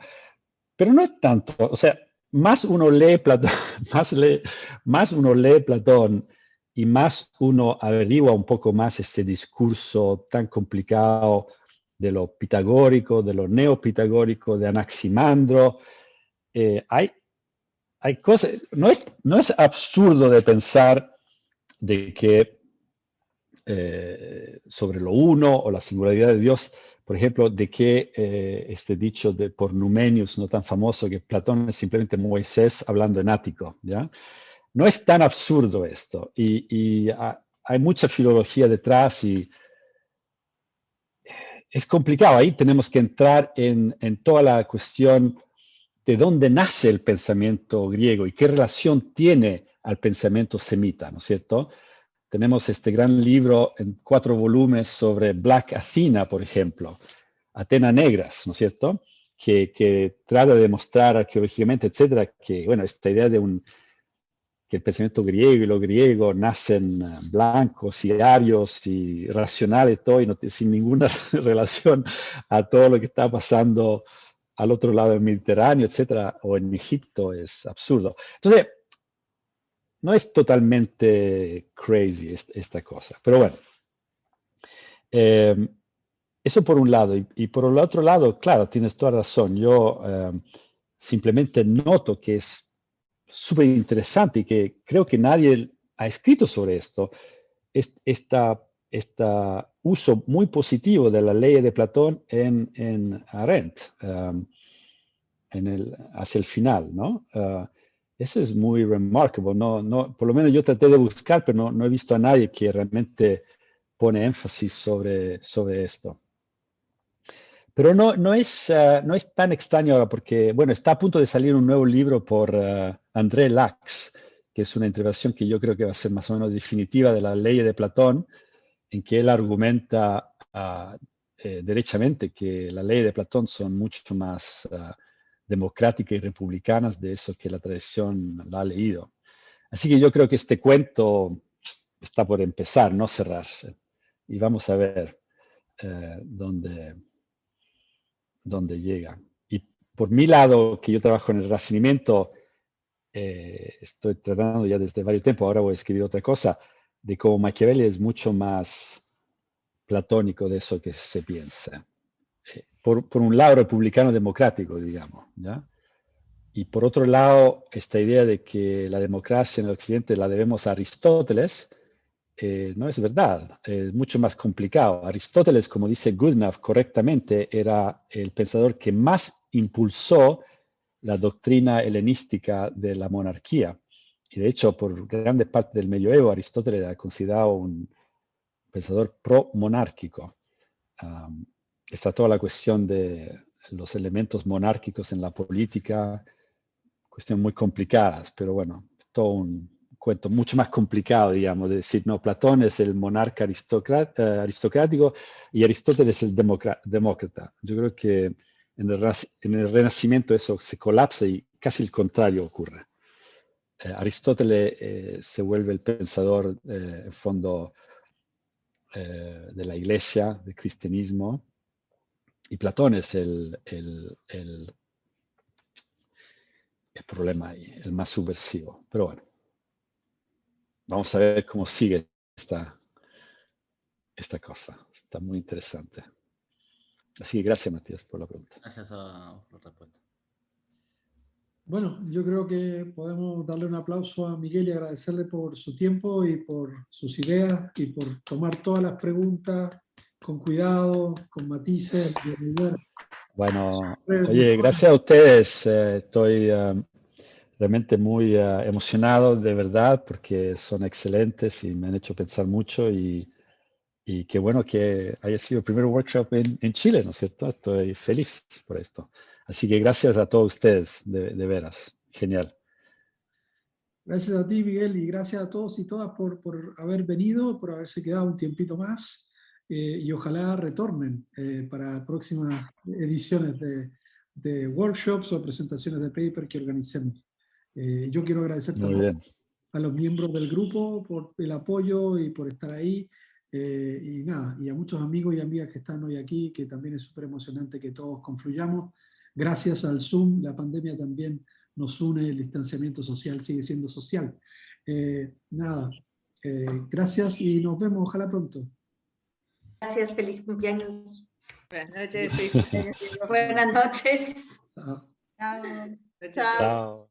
Pero no es tanto, o sea, más uno lee Platón, más uno lee Platón y más uno averigua un poco más este discurso tan complicado de lo pitagórico, de lo neopitagórico, de Anaximandro. Hay cosas, no es absurdo de pensar de que sobre lo uno o la singularidad de Dios, por ejemplo, de que este dicho por Numenius, no tan famoso, que Platón es simplemente Moisés hablando en ático, ¿ya? No es tan absurdo esto, y hay mucha filología detrás y es complicado. Ahí tenemos que entrar en toda la cuestión de dónde nace el pensamiento griego y qué relación tiene al pensamiento semita, ¿no es cierto? Tenemos este gran libro en 4 volúmenes sobre Black Athena, por ejemplo, Atenas Negras, ¿no es cierto? Que trata de demostrar arqueológicamente, etcétera, que, bueno, esta idea de que el pensamiento griego y lo griego nacen blancos y arios y racionales, todo, y sin ninguna relación a todo lo que está pasando al otro lado del Mediterráneo, etcétera, o en Egipto, es absurdo. Entonces, no es totalmente crazy esta cosa, pero bueno. Eso por un lado. Y por el otro lado, claro, tienes toda razón. Yo simplemente noto que es súper interesante y que creo que nadie ha escrito sobre esto. Este uso muy positivo de la ley de Platón en Arendt, hacia el final, ¿no? Eso es muy remarkable. Por lo menos yo traté de buscar, pero no he visto a nadie que realmente pone énfasis sobre esto. Pero no es tan extraño ahora porque, bueno, está a punto de salir un nuevo libro por André Lacks, que es una interpretación que yo creo que va a ser más o menos definitiva de la ley de Platón, en que él argumenta derechamente que la ley de Platón son mucho más democráticas y republicanas de eso que la tradición la ha leído. Así que yo creo que este cuento está por empezar, no cerrarse. Y vamos a ver dónde llega. Y por mi lado, que yo trabajo en el Renacimiento, estoy tratando ya desde varios tiempos, ahora voy a escribir otra cosa, de cómo Machiavelli es mucho más platónico de eso que se piensa. Por un lado, republicano democrático, digamos, ¿ya? Y por otro lado, esta idea de que la democracia en el Occidente la debemos a Aristóteles, no es verdad, es mucho más complicado. Aristóteles, como dice Goodenough correctamente, era el pensador que más impulsó la doctrina helenística de la monarquía. Y de hecho, por grande parte del medioevo, Aristóteles era considerado un pensador pro-monárquico. Está toda la cuestión de los elementos monárquicos en la política, cuestiones muy complicadas, pero bueno, todo un cuento mucho más complicado, digamos, de decir, no, Platón es el monarca aristocrático y Aristóteles es el demócrata. Yo creo que en el Renacimiento eso se colapsa y casi el contrario ocurre. Aristóteles se vuelve el pensador, en fondo, de la iglesia, del cristianismo, y Platón es el problema ahí, el más subversivo. Pero bueno, vamos a ver cómo sigue esta cosa. Está muy interesante. Así que gracias, Matías, por la pregunta. Gracias por la respuesta. Bueno, yo creo que podemos darle un aplauso a Miguel y agradecerle por su tiempo y por sus ideas y por tomar todas las preguntas con cuidado, con matices. Bueno, oye, gracias a ustedes. Estoy realmente muy emocionado, de verdad, porque son excelentes y me han hecho pensar mucho y qué bueno que haya sido el primer workshop en Chile, ¿no es cierto? Estoy feliz por esto. Así que gracias a todos ustedes, de veras. Genial. Gracias a ti, Miguel, y gracias a todos y todas por haber venido, por haberse quedado un tiempito más, y ojalá retornen para próximas ediciones de workshops o presentaciones de paper que organicemos. Yo quiero agradecer también a los miembros del grupo por el apoyo y por estar ahí. Y nada, y a muchos amigos y amigas que están hoy aquí, que también es súper emocionante que todos confluyamos. Gracias al Zoom, la pandemia también nos une, el distanciamiento social sigue siendo social. Gracias y nos vemos, ojalá pronto. Gracias, feliz cumpleaños. Buenas noches, feliz cumpleaños. Buenas noches. Chao. Chao. Chao.